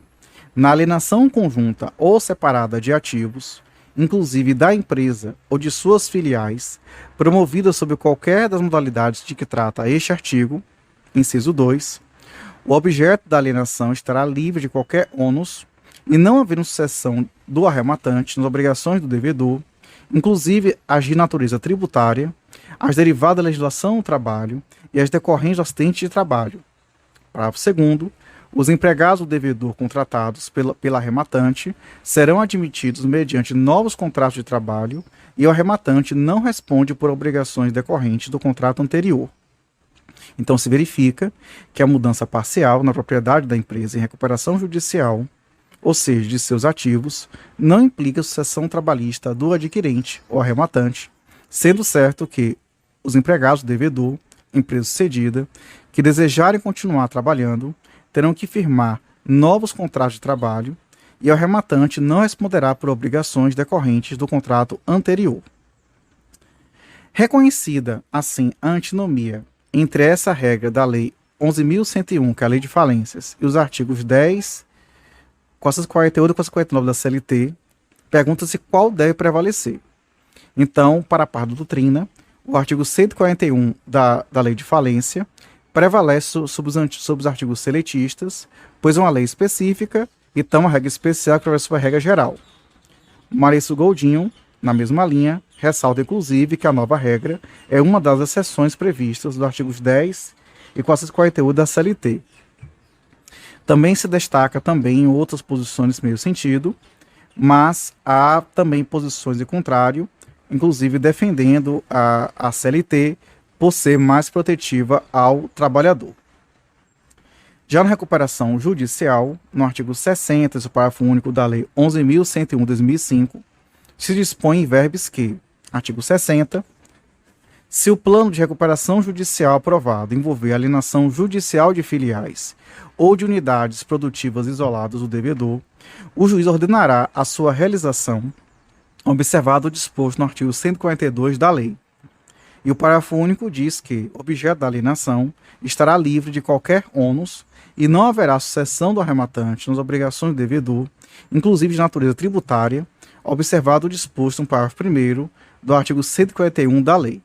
na alienação conjunta ou separada de ativos, inclusive da empresa ou de suas filiais, promovida sob qualquer das modalidades de que trata este artigo, inciso 2, o objeto da alienação estará livre de qualquer ônus e não havendo sucessão do arrematante nas obrigações do devedor, inclusive as de natureza tributária, as derivadas da legislação do trabalho e as decorrentes do acidente de trabalho. Parágrafo 2º. Os empregados do devedor contratados pela arrematante serão admitidos mediante novos contratos de trabalho e o arrematante não responde por obrigações decorrentes do contrato anterior. Então se verifica que a mudança parcial na propriedade da empresa em recuperação judicial, ou seja, de seus ativos, não implica sucessão trabalhista do adquirente ou arrematante, sendo certo que os empregados do devedor, empresa cedida, que desejarem continuar trabalhando, terão que firmar novos contratos de trabalho e o arrematante não responderá por obrigações decorrentes do contrato anterior. Reconhecida, assim, a antinomia entre essa regra da Lei 11.101, que é a Lei de Falências, e os artigos 10, 448 e 449 da CLT, pergunta-se qual deve prevalecer. Então, para a parte da doutrina, o artigo 141 da Lei de Falência prevalece sobre os artigos seletistas, pois é uma lei específica e então uma regra especial que prevalece sobre a regra geral. Mauricio Goldinho, na mesma linha, ressalta inclusive que a nova regra é uma das exceções previstas dos artigos 10 e 448 da CLT. Também se destaca também outras posições nesse meio sentido, mas há também posições de contrário, inclusive defendendo a CLT por ser mais protetiva ao trabalhador. Já na recuperação judicial, no artigo 60, esse parágrafo único da Lei 11.101/2005, se dispõe em verbis que, artigo 60, se o plano de recuperação judicial aprovado envolver alienação judicial de filiais ou de unidades produtivas isoladas do devedor, o juiz ordenará a sua realização, observado o disposto no artigo 142 da lei. E o parágrafo único diz que o objeto da alienação estará livre de qualquer ônus e não haverá sucessão do arrematante nas obrigações do devedor, inclusive de natureza tributária, observado o disposto no parágrafo 1º do artigo 141 da lei.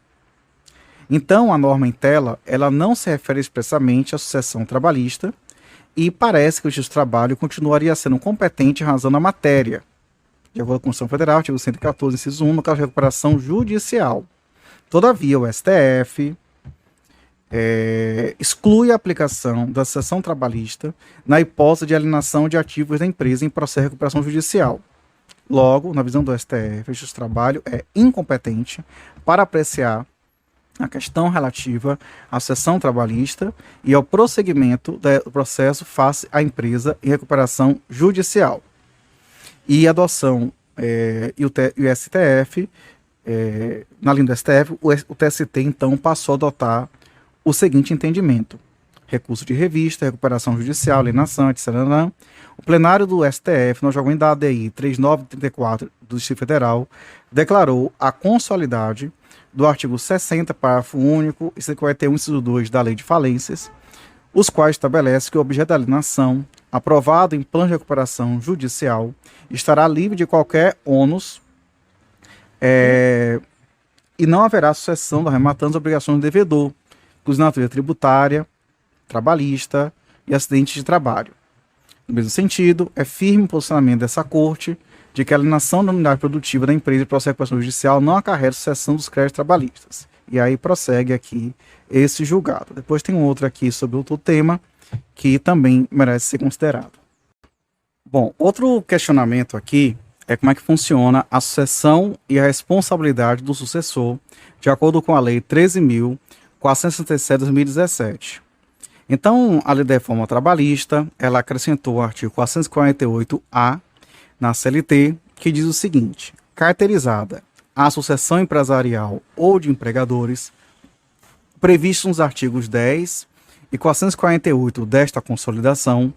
Então, a norma em tela, ela não se refere expressamente à sucessão trabalhista e parece que o juiz do trabalho continuaria sendo competente em razão da matéria, de acordo com a Constituição Federal, artigo 114, inciso 1, no caso de recuperação judicial. Todavia, o STF exclui a aplicação da sucessão trabalhista na hipótese de alienação de ativos da empresa em processo de recuperação judicial. Logo, na visão do STF, o juiz do trabalho é incompetente para apreciar a questão relativa à sucessão trabalhista e ao prosseguimento do processo face à empresa em recuperação judicial. E a adoção e o STF, na linha do STF, o TST então passou a adotar o seguinte entendimento: recurso de revista, recuperação judicial, alienação, etc. O plenário do STF, no julgamento da ADI 3934 do Distrito Federal, declarou a consolidade do artigo 60, parágrafo único e 51, inciso 2 da Lei de Falências, os quais estabelecem que o objeto da alienação, aprovado em plano de recuperação judicial, estará livre de qualquer ônus e não haverá sucessão do arrematante das obrigações do devedor, inclusive na natureza tributária, trabalhista e acidente de trabalho. No mesmo sentido, é firme o posicionamento dessa Corte de que a alienação da unidade produtiva da empresa e processo de recuperação judicial não acarreta sucessão dos créditos trabalhistas. E aí prossegue aqui esse julgado. Depois tem um outro aqui sobre outro tema que também merece ser considerado. Bom, outro questionamento aqui é como é que funciona a sucessão e a responsabilidade do sucessor, de acordo com a Lei 13.467 de 2017. Então, a Lei da Reforma Trabalhista, ela acrescentou o artigo 448-A na CLT, que diz o seguinte: caracterizada a sucessão empresarial ou de empregadores, previsto nos artigos 10 e 448 desta consolidação,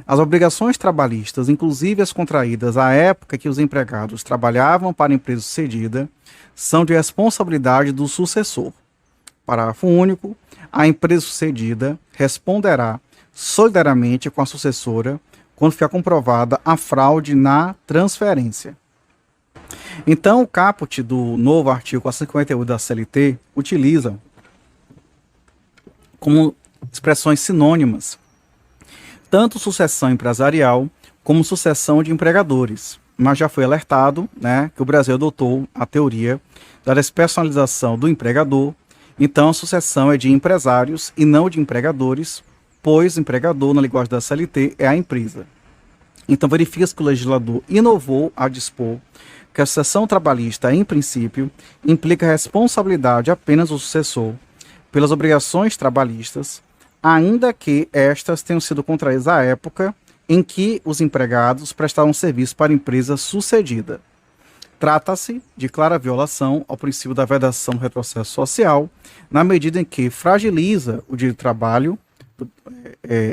as obrigações trabalhistas, inclusive as contraídas à época que os empregados trabalhavam para a empresa sucedida, são de responsabilidade do sucessor. Parágrafo único. A empresa sucedida responderá solidariamente com a sucessora quando ficar comprovada a fraude na transferência. Então, o caput do novo artigo 458 da CLT utiliza como expressões sinônimas tanto sucessão empresarial como sucessão de empregadores. Mas já foi alertado, né, que o Brasil adotou a teoria da despersonalização do empregador. Então, a sucessão é de empresários e não de empregadores, pois o empregador, na linguagem da CLT, é a empresa. Então, verifica-se que o legislador inovou a dispor que a sucessão trabalhista, em princípio, implica responsabilidade apenas do sucessor pelas obrigações trabalhistas, ainda que estas tenham sido contraídas à época em que os empregados prestavam serviço para a empresa sucedida. Trata-se de clara violação ao princípio da vedação do retrocesso social, na medida em que fragiliza o direito do trabalho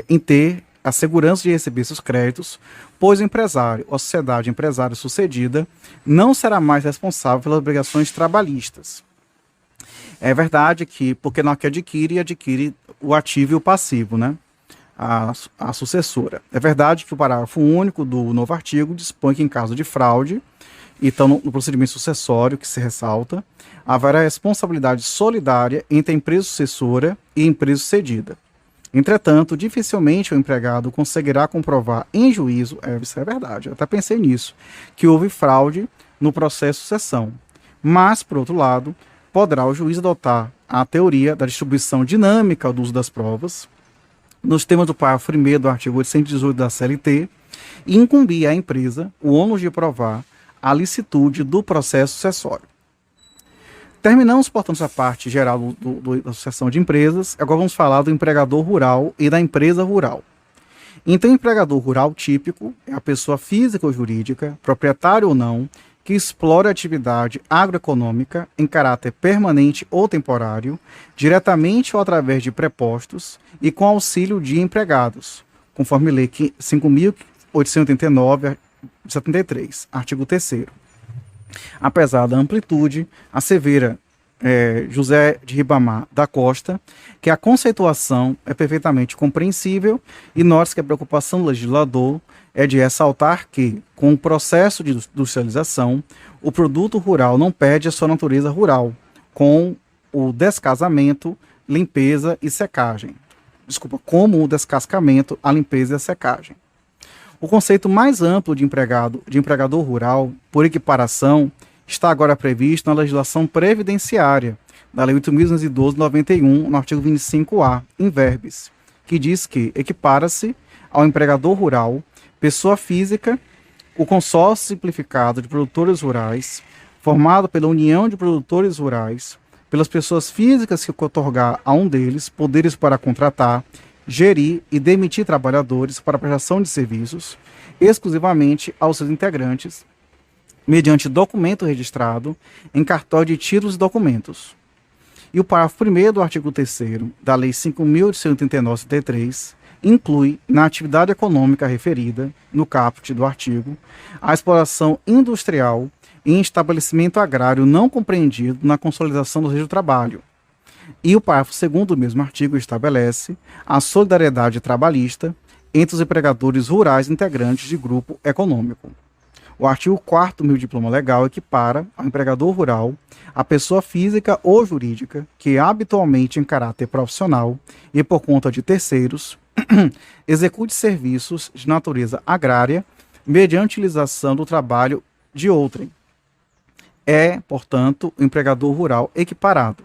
em ter a segurança de receber seus créditos, pois o empresário ou a sociedade empresária sucedida não será mais responsável pelas obrigações trabalhistas. É verdade que, porque não que adquire o ativo e o passivo, né? A sucessora. É verdade que o parágrafo único do novo artigo dispõe que, em caso de fraude, então no procedimento sucessório, que se ressalta, haverá responsabilidade solidária entre a empresa sucessora e a empresa sucedida. Entretanto, dificilmente o empregado conseguirá comprovar em juízo, isso é verdade, eu até pensei nisso, que houve fraude no processo de sucessão. Mas, por outro lado, poderá o juiz adotar a teoria da distribuição dinâmica do uso das provas, nos termos do parágrafo 1º do artigo 818 da CLT, e incumbir à empresa o ônus de provar a licitude do processo sucessório. Terminamos, portanto, a parte geral da sucessão de empresas. Agora vamos falar do empregador rural e da empresa rural. Então, o empregador rural típico é a pessoa física ou jurídica, proprietário ou não, que explora a atividade agroeconômica em caráter permanente ou temporário, diretamente ou através de prepostos e com auxílio de empregados, conforme Lei 5.889, de 73, artigo 3º. Apesar da amplitude, assevera José de Ribamar da Costa que a conceituação é perfeitamente compreensível e nota que a preocupação do legislador é de ressaltar que, com o processo de industrialização, o produto rural não perde a sua natureza rural, com o descasamento, limpeza e secagem. Como o descascamento, a limpeza e a secagem. O conceito mais amplo de empregador rural, por equiparação, está agora previsto na legislação previdenciária, da Lei 8.212/91, no artigo 25A, in verbis, que diz que equipara-se ao empregador rural, pessoa física, o consórcio simplificado de produtores rurais, formado pela União de Produtores Rurais, pelas pessoas físicas que outorgar a um deles poderes para contratar, gerir e demitir trabalhadores para prestação de serviços, exclusivamente aos seus integrantes, mediante documento registrado em cartório de títulos e documentos. E o parágrafo 1º do artigo 3º da Lei 5.889/73 inclui, na atividade econômica referida, no caput do artigo, a exploração industrial em estabelecimento agrário não compreendido na consolidação do registro do trabalho. E o parágrafo 2º do mesmo artigo estabelece a solidariedade trabalhista entre os empregadores rurais integrantes de grupo econômico. O artigo 4º do diploma legal equipara ao empregador rural a pessoa física ou jurídica que habitualmente em caráter profissional e por conta de terceiros execute serviços de natureza agrária mediante utilização do trabalho de outrem. É, portanto, o empregador rural equiparado.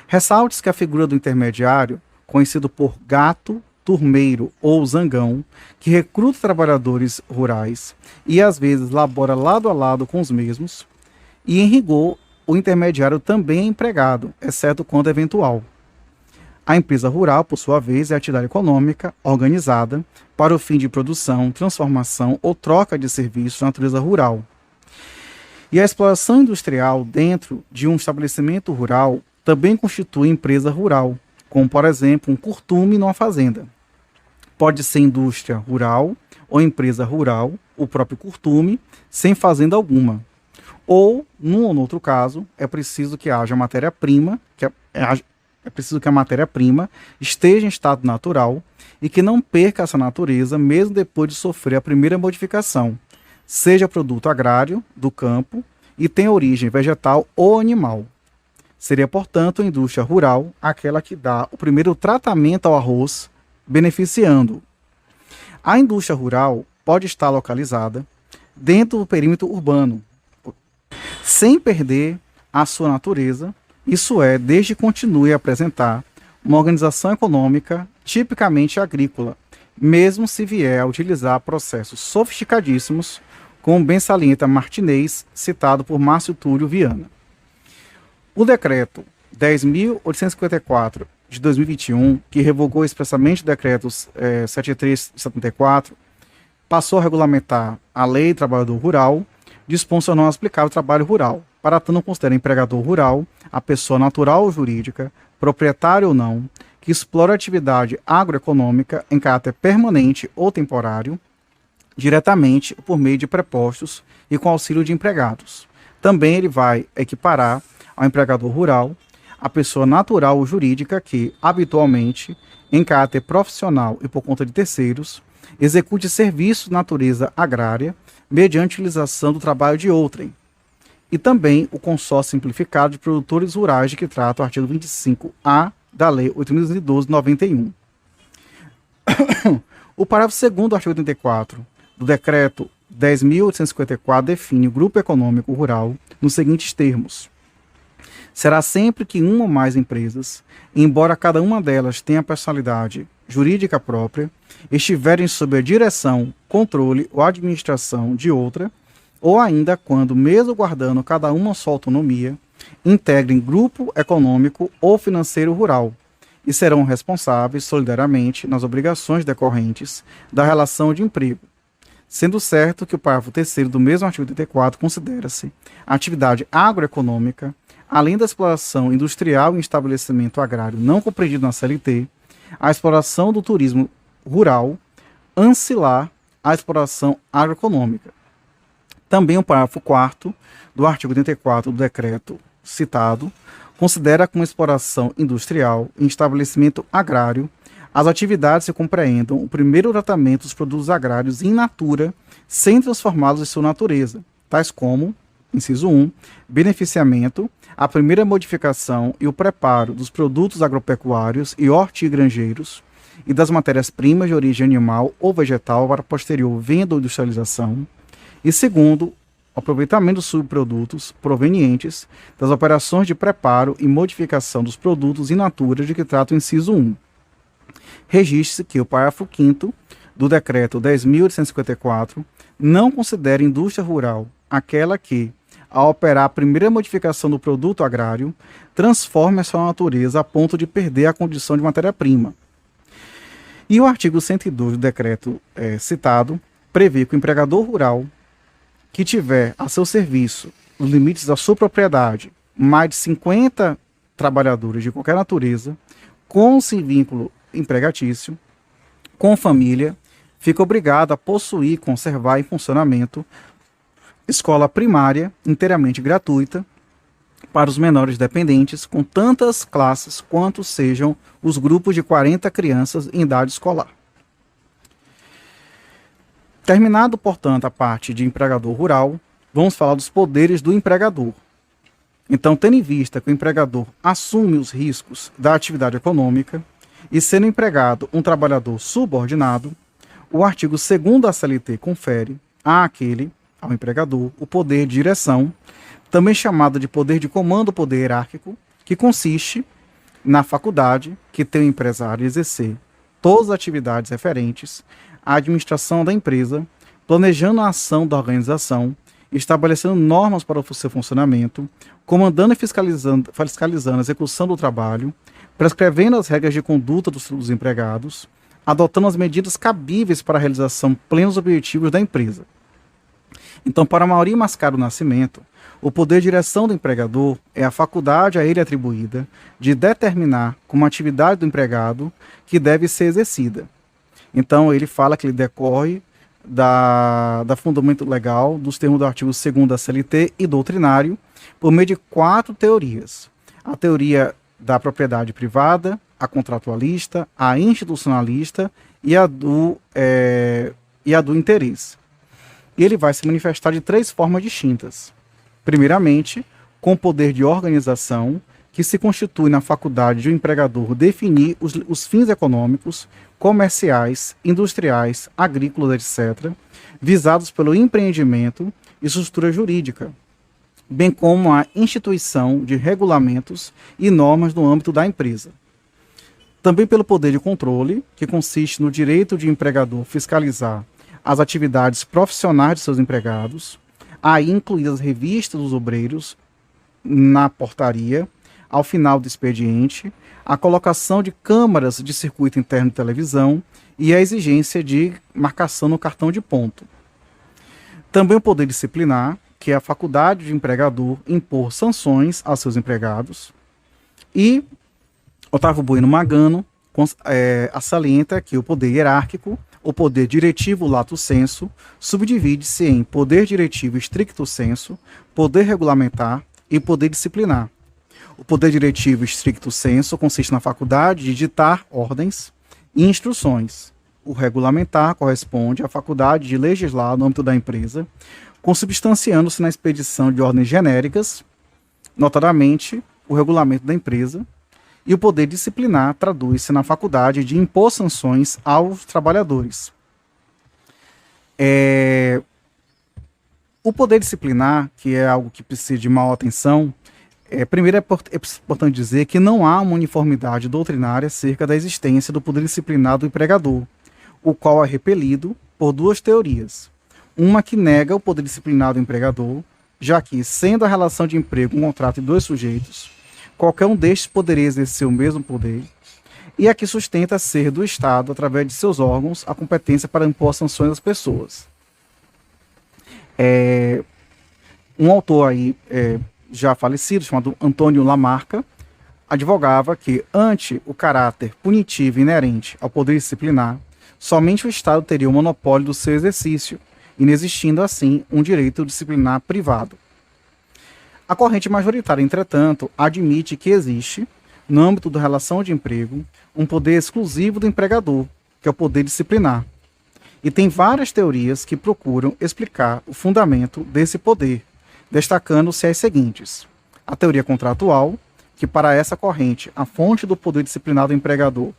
Ressalte-se que a figura do intermediário, conhecido por gato, turmeiro ou zangão, que recruta trabalhadores rurais e às vezes labora lado a lado com os mesmos, e em rigor o intermediário também é empregado, exceto quando eventual. A empresa rural, por sua vez, é a atividade econômica organizada para o fim de produção, transformação ou troca de serviços de natureza rural. E a exploração industrial dentro de um estabelecimento rural também constitui empresa rural, como, por exemplo, um curtume numa fazenda. Pode ser indústria rural ou empresa rural, o próprio curtume, sem fazenda alguma. Ou, num ou no outro caso, é preciso que haja matéria-prima, é preciso que a matéria-prima esteja em estado natural e que não perca essa natureza mesmo depois de sofrer a primeira modificação, seja produto agrário, do campo, e tenha origem vegetal ou animal. Seria, portanto, a indústria rural aquela que dá o primeiro tratamento ao arroz, beneficiando-o. A indústria rural pode estar localizada dentro do perímetro urbano, sem perder a sua natureza, isso é, desde que continue a apresentar uma organização econômica tipicamente agrícola, mesmo se vier a utilizar processos sofisticadíssimos, como bem salienta Martinez, citado por Márcio Túlio Viana. O decreto 10.854 de 2021, que revogou expressamente o decreto 7374, passou a regulamentar a Lei do Trabalhador Rural, dispõe seu não aplicável ao trabalho rural. Para tanto, não considera empregador rural a pessoa natural ou jurídica, proprietária ou não, que explora atividade agroeconômica em caráter permanente ou temporário, diretamente por meio de prepostos e com auxílio de empregados. Também ele vai equiparar ao empregador rural a pessoa natural ou jurídica que, habitualmente, em caráter profissional e por conta de terceiros, execute serviços de natureza agrária mediante utilização do trabalho de outrem. E também o consórcio simplificado de produtores rurais de que trata o artigo 25A da Lei 8.212/91. O parágrafo 2º do artigo 84 do Decreto 10.854 define o grupo econômico rural nos seguintes termos: será sempre que uma ou mais empresas, embora cada uma delas tenha personalidade jurídica própria, estiverem sob a direção, controle ou administração de outra, ou ainda quando, mesmo guardando cada uma sua autonomia, integrem grupo econômico ou financeiro rural e serão responsáveis solidariamente nas obrigações decorrentes da relação de emprego, sendo certo que o parágrafo 3º do mesmo artigo 84 considera-se a atividade agroeconômica, além da exploração industrial em estabelecimento agrário não compreendido na CLT, a exploração do turismo rural, ancilar à exploração agroeconômica. Também o parágrafo 4º do artigo 84 do decreto citado considera como exploração industrial em estabelecimento agrário as atividades que compreendam o primeiro tratamento dos produtos agrários in natura sem transformá-los em sua natureza, tais como, inciso 1, beneficiamento, a primeira modificação e o preparo dos produtos agropecuários e hortigranjeiros e das matérias-primas de origem animal ou vegetal para posterior venda ou industrialização. E segundo, o aproveitamento dos subprodutos provenientes das operações de preparo e modificação dos produtos in natura de que trata o inciso 1. Registre-se que o parágrafo 5º do Decreto 10.854 não considera indústria rural aquela que, ao operar a primeira modificação do produto agrário, transforme a sua natureza a ponto de perder a condição de matéria-prima. E o artigo 102 do decreto citado prevê que o empregador rural que tiver a seu serviço, nos limites da sua propriedade, mais de 50 trabalhadores de qualquer natureza, com sem vínculo empregatício, com família, fica obrigado a possuir e conservar em funcionamento escola primária inteiramente gratuita para os menores dependentes, com tantas classes quanto sejam os grupos de 40 crianças em idade escolar. Terminado, portanto, a parte de empregador rural, vamos falar dos poderes do empregador. Então, tendo em vista que o empregador assume os riscos da atividade econômica e sendo empregado um trabalhador subordinado, o artigo 2º da CLT confere ao empregador, o poder de direção, também chamado de poder de comando ou poder hierárquico, que consiste na faculdade que tem o empresário exercer todas as atividades referentes à administração da empresa, planejando a ação da organização, estabelecendo normas para o seu funcionamento, comandando e fiscalizando a execução do trabalho, prescrevendo as regras de conduta dos empregados, adotando as medidas cabíveis para a realização plena dos objetivos da empresa. Então, para Mauri Mascaro Nascimento, o poder de direção do empregador é a faculdade a ele atribuída de determinar como atividade do empregado que deve ser exercida. Então, ele fala que ele decorre da fundamento legal, dos termos do artigo 2º da CLT e doutrinário, por meio de 4 teorias. A teoria da propriedade privada, a contratualista, a institucionalista e a do interesse. E ele vai se manifestar de 3 formas distintas. Primeiramente, com o poder de organização, que se constitui na faculdade de um empregador definir os fins econômicos, comerciais, industriais, agrícolas, etc., visados pelo empreendimento e sua estrutura jurídica, bem como a instituição de regulamentos e normas no âmbito da empresa. Também pelo poder de controle, que consiste no direito de empregador fiscalizar as atividades profissionais de seus empregados, aí incluídas as revistas dos obreiros na portaria, ao final do expediente, a colocação de câmaras de circuito interno de televisão e a exigência de marcação no cartão de ponto. Também o poder disciplinar, que é a faculdade de empregador impor sanções a seus empregados. E Otávio Bueno Magano salienta que o poder hierárquico, o poder diretivo lato sensu, subdivide-se em poder diretivo stricto sensu, poder regulamentar e poder disciplinar. O poder diretivo stricto sensu consiste na faculdade de ditar ordens e instruções. O regulamentar corresponde à faculdade de legislar no âmbito da empresa, consubstanciando-se na expedição de ordens genéricas, notadamente o regulamento da empresa, e o poder disciplinar traduz-se na faculdade de impor sanções aos trabalhadores. O poder disciplinar, que é algo que precisa de maior atenção, primeiro é importante dizer que não há uma uniformidade doutrinária acerca da existência do poder disciplinar do empregador, o qual é repelido por 2 teorias. Uma que nega o poder disciplinar do empregador, já que, sendo a relação de emprego um contrato de 2 sujeitos, qualquer um destes poderia exercer o mesmo poder, e a que sustenta ser do Estado, através de seus órgãos, a competência para impor sanções às pessoas. Um autor aí já falecido, chamado Antônio Lamarca, advogava que, ante o caráter punitivo inerente ao poder disciplinar, somente o Estado teria o monopólio do seu exercício, inexistindo assim um direito disciplinar privado. A corrente majoritária, entretanto, admite que existe, no âmbito da relação de emprego, um poder exclusivo do empregador, que é o poder disciplinar. E tem várias teorias que procuram explicar o fundamento desse poder, destacando-se as seguintes: a teoria contratual, que para essa corrente, a fonte do poder disciplinar do empregador,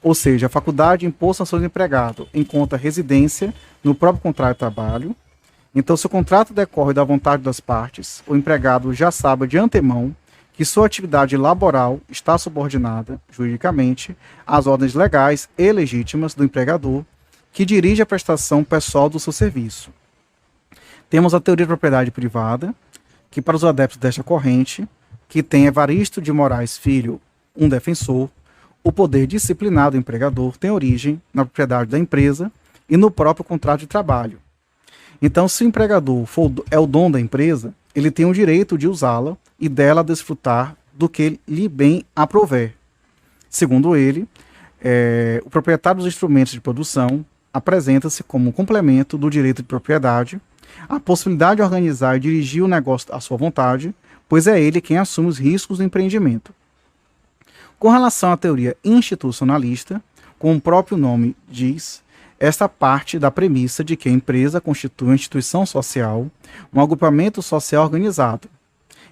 ou seja, a faculdade de impor sanções do empregado, encontra residência no próprio contrato de trabalho. Então, se o contrato decorre da vontade das partes, o empregado já sabe de antemão que sua atividade laboral está subordinada, juridicamente, às ordens legais e legítimas do empregador, que dirige a prestação pessoal do seu serviço. Temos a teoria da propriedade privada, que para os adeptos desta corrente, que tem Evaristo de Moraes Filho, um defensor, o poder disciplinar do empregador tem origem na propriedade da empresa e no próprio contrato de trabalho. Então, se o empregador é o dono da empresa, ele tem o direito de usá-la e dela desfrutar do que lhe bem aprouver. Segundo ele, o proprietário dos instrumentos de produção apresenta-se como um complemento do direito de propriedade, a possibilidade de organizar e dirigir o negócio à sua vontade, pois é ele quem assume os riscos do empreendimento. Com relação à teoria institucionalista, como o próprio nome diz, esta parte da premissa de que a empresa constitui uma instituição social, um agrupamento social organizado.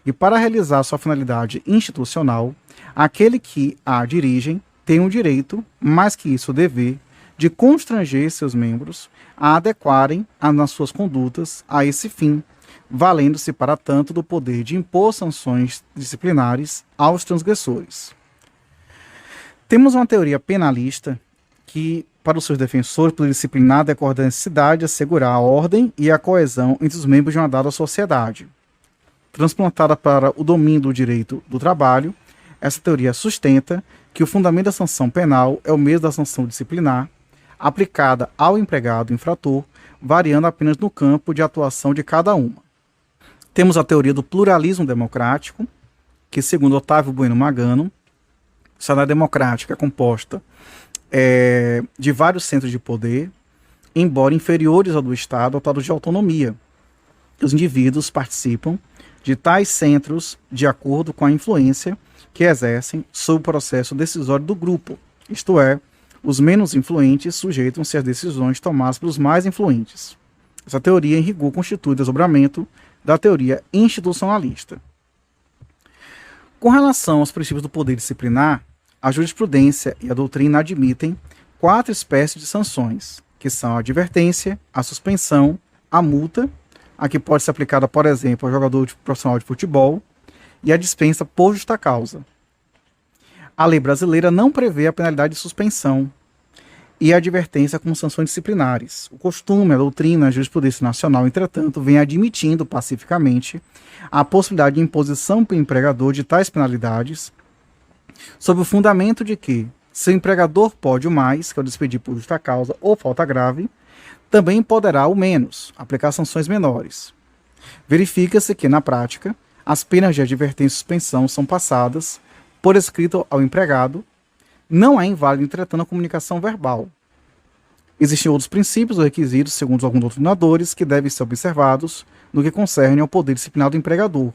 E para realizar sua finalidade institucional, aquele que a dirigem tem o direito, mais que isso o dever, de constranger seus membros a adequarem nas suas condutas a esse fim, valendo-se para tanto do poder de impor sanções disciplinares aos transgressores. Temos uma teoria penalista que, para os seus defensores, o poder disciplinar decorre da necessidade de assegurar a ordem e a coesão entre os membros de uma dada sociedade. Transplantada para o domínio do direito do trabalho, essa teoria sustenta que o fundamento da sanção penal é o mesmo da sanção disciplinar, aplicada ao empregado infrator, variando apenas no campo de atuação de cada uma. Temos a teoria do pluralismo democrático, que, segundo Otávio Bueno Magano, a sociedade democrática é composta de vários centros de poder, embora inferiores ao do Estado, dotados de autonomia. Os indivíduos participam de tais centros de acordo com a influência que exercem sobre o processo decisório do grupo, isto é, os menos influentes sujeitam-se às decisões tomadas pelos mais influentes. Essa teoria, em rigor, constitui o desdobramento da teoria institucionalista. Com relação aos princípios do poder disciplinar, a jurisprudência e a doutrina admitem 4 espécies de sanções, que são a advertência, a suspensão, a multa, a que pode ser aplicada, por exemplo, ao jogador profissional de futebol, e a dispensa por justa causa. A lei brasileira não prevê a penalidade de suspensão e a advertência como sanções disciplinares. O costume, a doutrina, a jurisprudência nacional, entretanto, vem admitindo pacificamente a possibilidade de imposição pelo empregador de tais penalidades, sob o fundamento de que, se o empregador pode o mais, que é o despedir por justa causa ou falta grave, também poderá o menos, aplicar sanções menores. Verifica-se que, na prática, as penas de advertência e suspensão são passadas por escrito ao empregado. Não é inválido, entretanto, a comunicação verbal. Existem outros princípios ou requisitos, segundo alguns doutrinadores, que devem ser observados no que concerne ao poder disciplinar do empregador,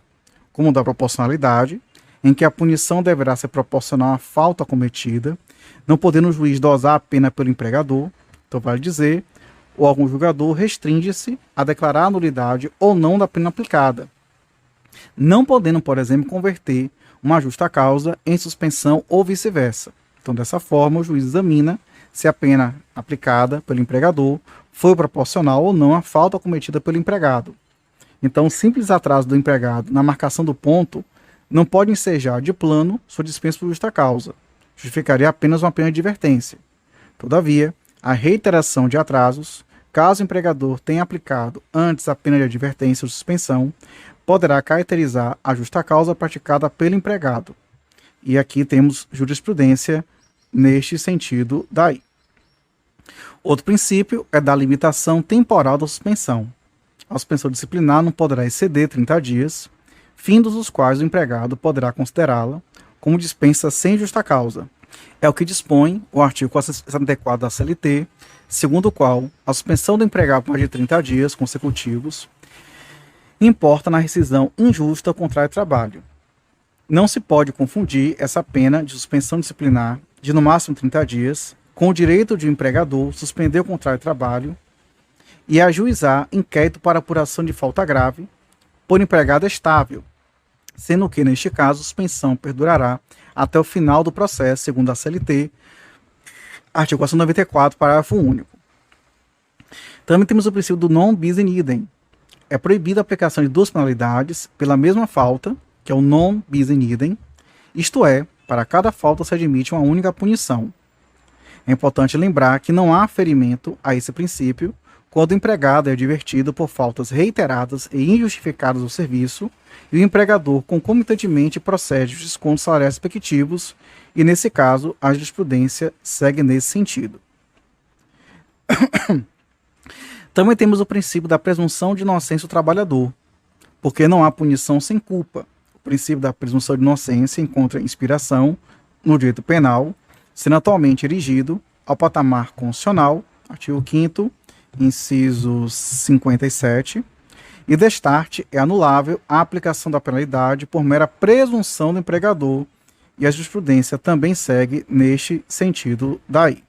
como o da proporcionalidade, em que a punição deverá ser proporcional à falta cometida, não podendo o juiz dosar a pena pelo empregador. Então, vale dizer, o órgão julgador restringe-se a declarar a nulidade ou não da pena aplicada, não podendo, por exemplo, converter uma justa causa em suspensão ou vice-versa. Então, dessa forma, o juiz examina se a pena aplicada pelo empregador foi proporcional ou não à falta cometida pelo empregado. Então, o simples atraso do empregado na marcação do ponto não pode ensejar de plano sua dispensa por justa causa. Justificaria apenas uma pena de advertência. Todavia, a reiteração de atrasos, caso o empregador tenha aplicado antes a pena de advertência ou suspensão, poderá caracterizar a justa causa praticada pelo empregado. E aqui temos jurisprudência neste sentido daí. Outro princípio é da limitação temporal da suspensão. A suspensão disciplinar não poderá exceder 30 dias, findos os quais o empregado poderá considerá-la como dispensa sem justa causa. É o que dispõe o artigo 474 da CLT, segundo o qual a suspensão do empregado por mais de 30 dias consecutivos importa na rescisão injusta ao contrato de trabalho. Não se pode confundir essa pena de suspensão disciplinar de no máximo 30 dias com o direito de o empregador suspender o contrato de trabalho e ajuizar inquérito para apuração de falta grave por empregado estável, sendo que, neste caso, a suspensão perdurará até o final do processo, segundo a CLT, artigo 494, parágrafo único. Também temos o princípio do non bis in idem. É proibida a aplicação de 2 penalidades pela mesma falta, que é o non bis in idem, isto é, para cada falta se admite uma única punição. É importante lembrar que não há ferimento a esse princípio quando o empregado é advertido por faltas reiteradas e injustificadas do serviço e o empregador concomitantemente procede aos descontos salariais respectivos e, nesse caso, a jurisprudência segue nesse sentido. Também temos o princípio da presunção de inocência do trabalhador, porque não há punição sem culpa. O princípio da presunção de inocência encontra inspiração no direito penal, sendo atualmente erigido ao patamar constitucional, artigo 5º, inciso 57, e destarte é anulável a aplicação da penalidade por mera presunção do empregador, e a jurisprudência também segue neste sentido daí.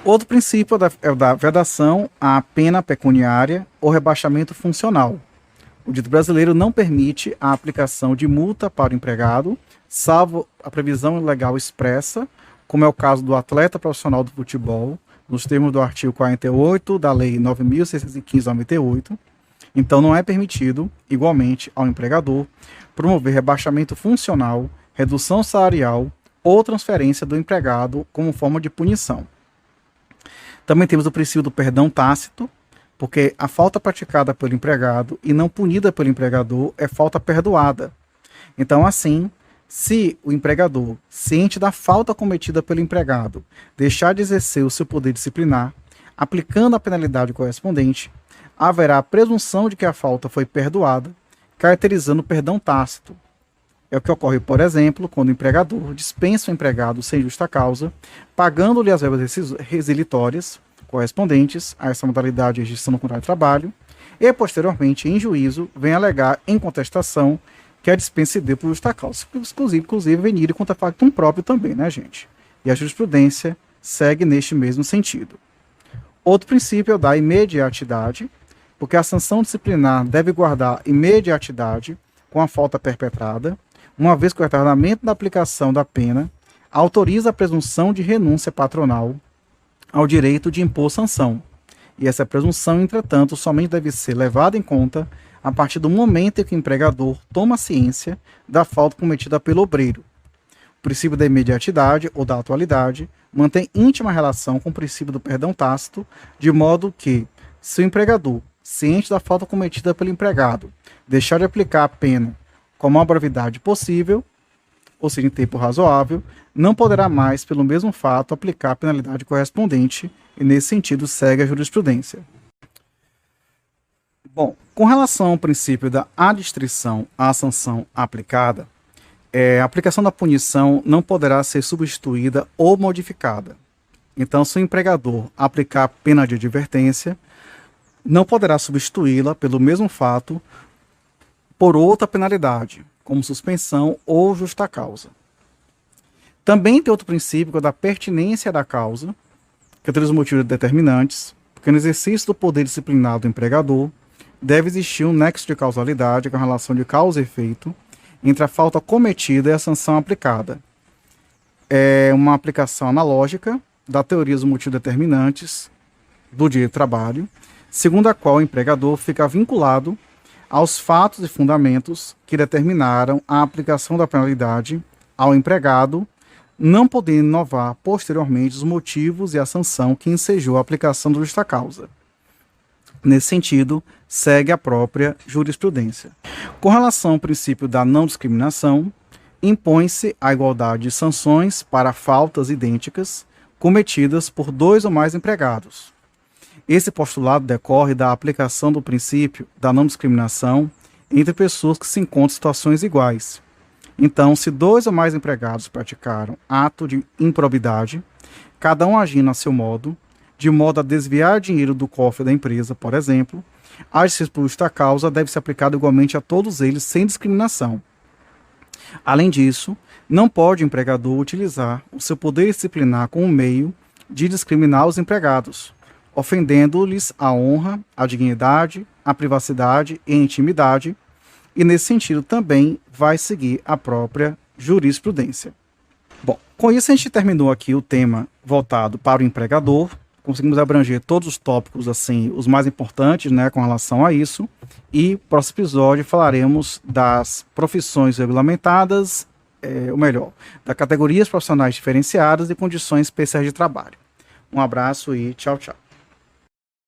Outro princípio é o da vedação à pena pecuniária ou rebaixamento funcional. O direito brasileiro não permite a aplicação de multa para o empregado, salvo a previsão legal expressa, como é o caso do atleta profissional do futebol, nos termos do artigo 48 da Lei 9.615/98. Então, não é permitido, igualmente, ao empregador promover rebaixamento funcional, redução salarial ou transferência do empregado como forma de punição. Também temos o princípio do perdão tácito, porque a falta praticada pelo empregado e não punida pelo empregador é falta perdoada. Então, assim, se o empregador, ciente da falta cometida pelo empregado, deixar de exercer o seu poder disciplinar, Aplicando a penalidade correspondente, haverá a presunção de que a falta foi perdoada, caracterizando o perdão tácito. É o que ocorre, por exemplo, quando o empregador dispensa o empregado sem justa causa, pagando-lhe as verbas resilitórias correspondentes a essa modalidade de gestão no contrato de trabalho, e, posteriormente, em juízo, vem alegar em contestação que a dispensa se deu por justa causa. Inclusive, venire contra factum próprio também, né, gente? E a jurisprudência segue neste mesmo sentido. Outro princípio é o da imediatidade, porque a sanção disciplinar deve guardar imediatidade com a falta perpetrada, uma vez que o retardamento da aplicação da pena autoriza a presunção de renúncia patronal ao direito de impor sanção. E essa presunção, entretanto, somente deve ser levada em conta a partir do momento em que o empregador toma ciência da falta cometida pelo obreiro. O princípio da imediatidade ou da atualidade mantém íntima relação com o princípio do perdão tácito, de modo que, se o empregador, ciente da falta cometida pelo empregado, deixar de aplicar a pena com a maior brevidade possível, ou seja, em tempo razoável, não poderá mais, pelo mesmo fato, aplicar a penalidade correspondente, e nesse sentido segue a jurisprudência. Bom, com relação ao princípio da adstrição à sanção aplicada, a aplicação da punição não poderá ser substituída ou modificada. Então, se o empregador aplicar pena de advertência, não poderá substituí-la pelo mesmo fato por outra penalidade, como suspensão ou justa causa. Também tem outro princípio, que é da pertinência da causa, que é dos motivos determinantes, porque no exercício do poder disciplinar do empregador, deve existir um nexo de causalidade com a relação de causa e efeito entre a falta cometida e a sanção aplicada. É uma aplicação analógica da teoria dos motivos determinantes do direito do trabalho, segundo a qual o empregador fica vinculado aos fatos e fundamentos que determinaram a aplicação da penalidade ao empregado, não podendo inovar posteriormente os motivos e a sanção que ensejou a aplicação da justa causa. Nesse sentido, segue a própria jurisprudência. Com relação ao princípio da não discriminação, impõe-se a igualdade de sanções para faltas idênticas cometidas por dois ou mais empregados. Esse postulado decorre da aplicação do princípio da não discriminação entre pessoas que se encontram em situações iguais. Então, se dois ou mais empregados praticaram ato de improbidade, cada um agindo a seu modo, de modo a desviar dinheiro do cofre da empresa, por exemplo, a justiça por justa causa deve ser aplicada igualmente a todos eles, sem discriminação. Além disso, não pode o empregador utilizar o seu poder disciplinar como meio de discriminar os empregados, ofendendo-lhes a honra, a dignidade, a privacidade e a intimidade, e nesse sentido também vai seguir a própria jurisprudência. Bom, com isso a gente terminou aqui o tema voltado para o empregador. Conseguimos abranger todos os tópicos, assim, os mais importantes, né, com relação a isso. E no próximo episódio falaremos das profissões regulamentadas, ou melhor, das categorias profissionais diferenciadas e condições especiais de trabalho. Um abraço e tchau, tchau.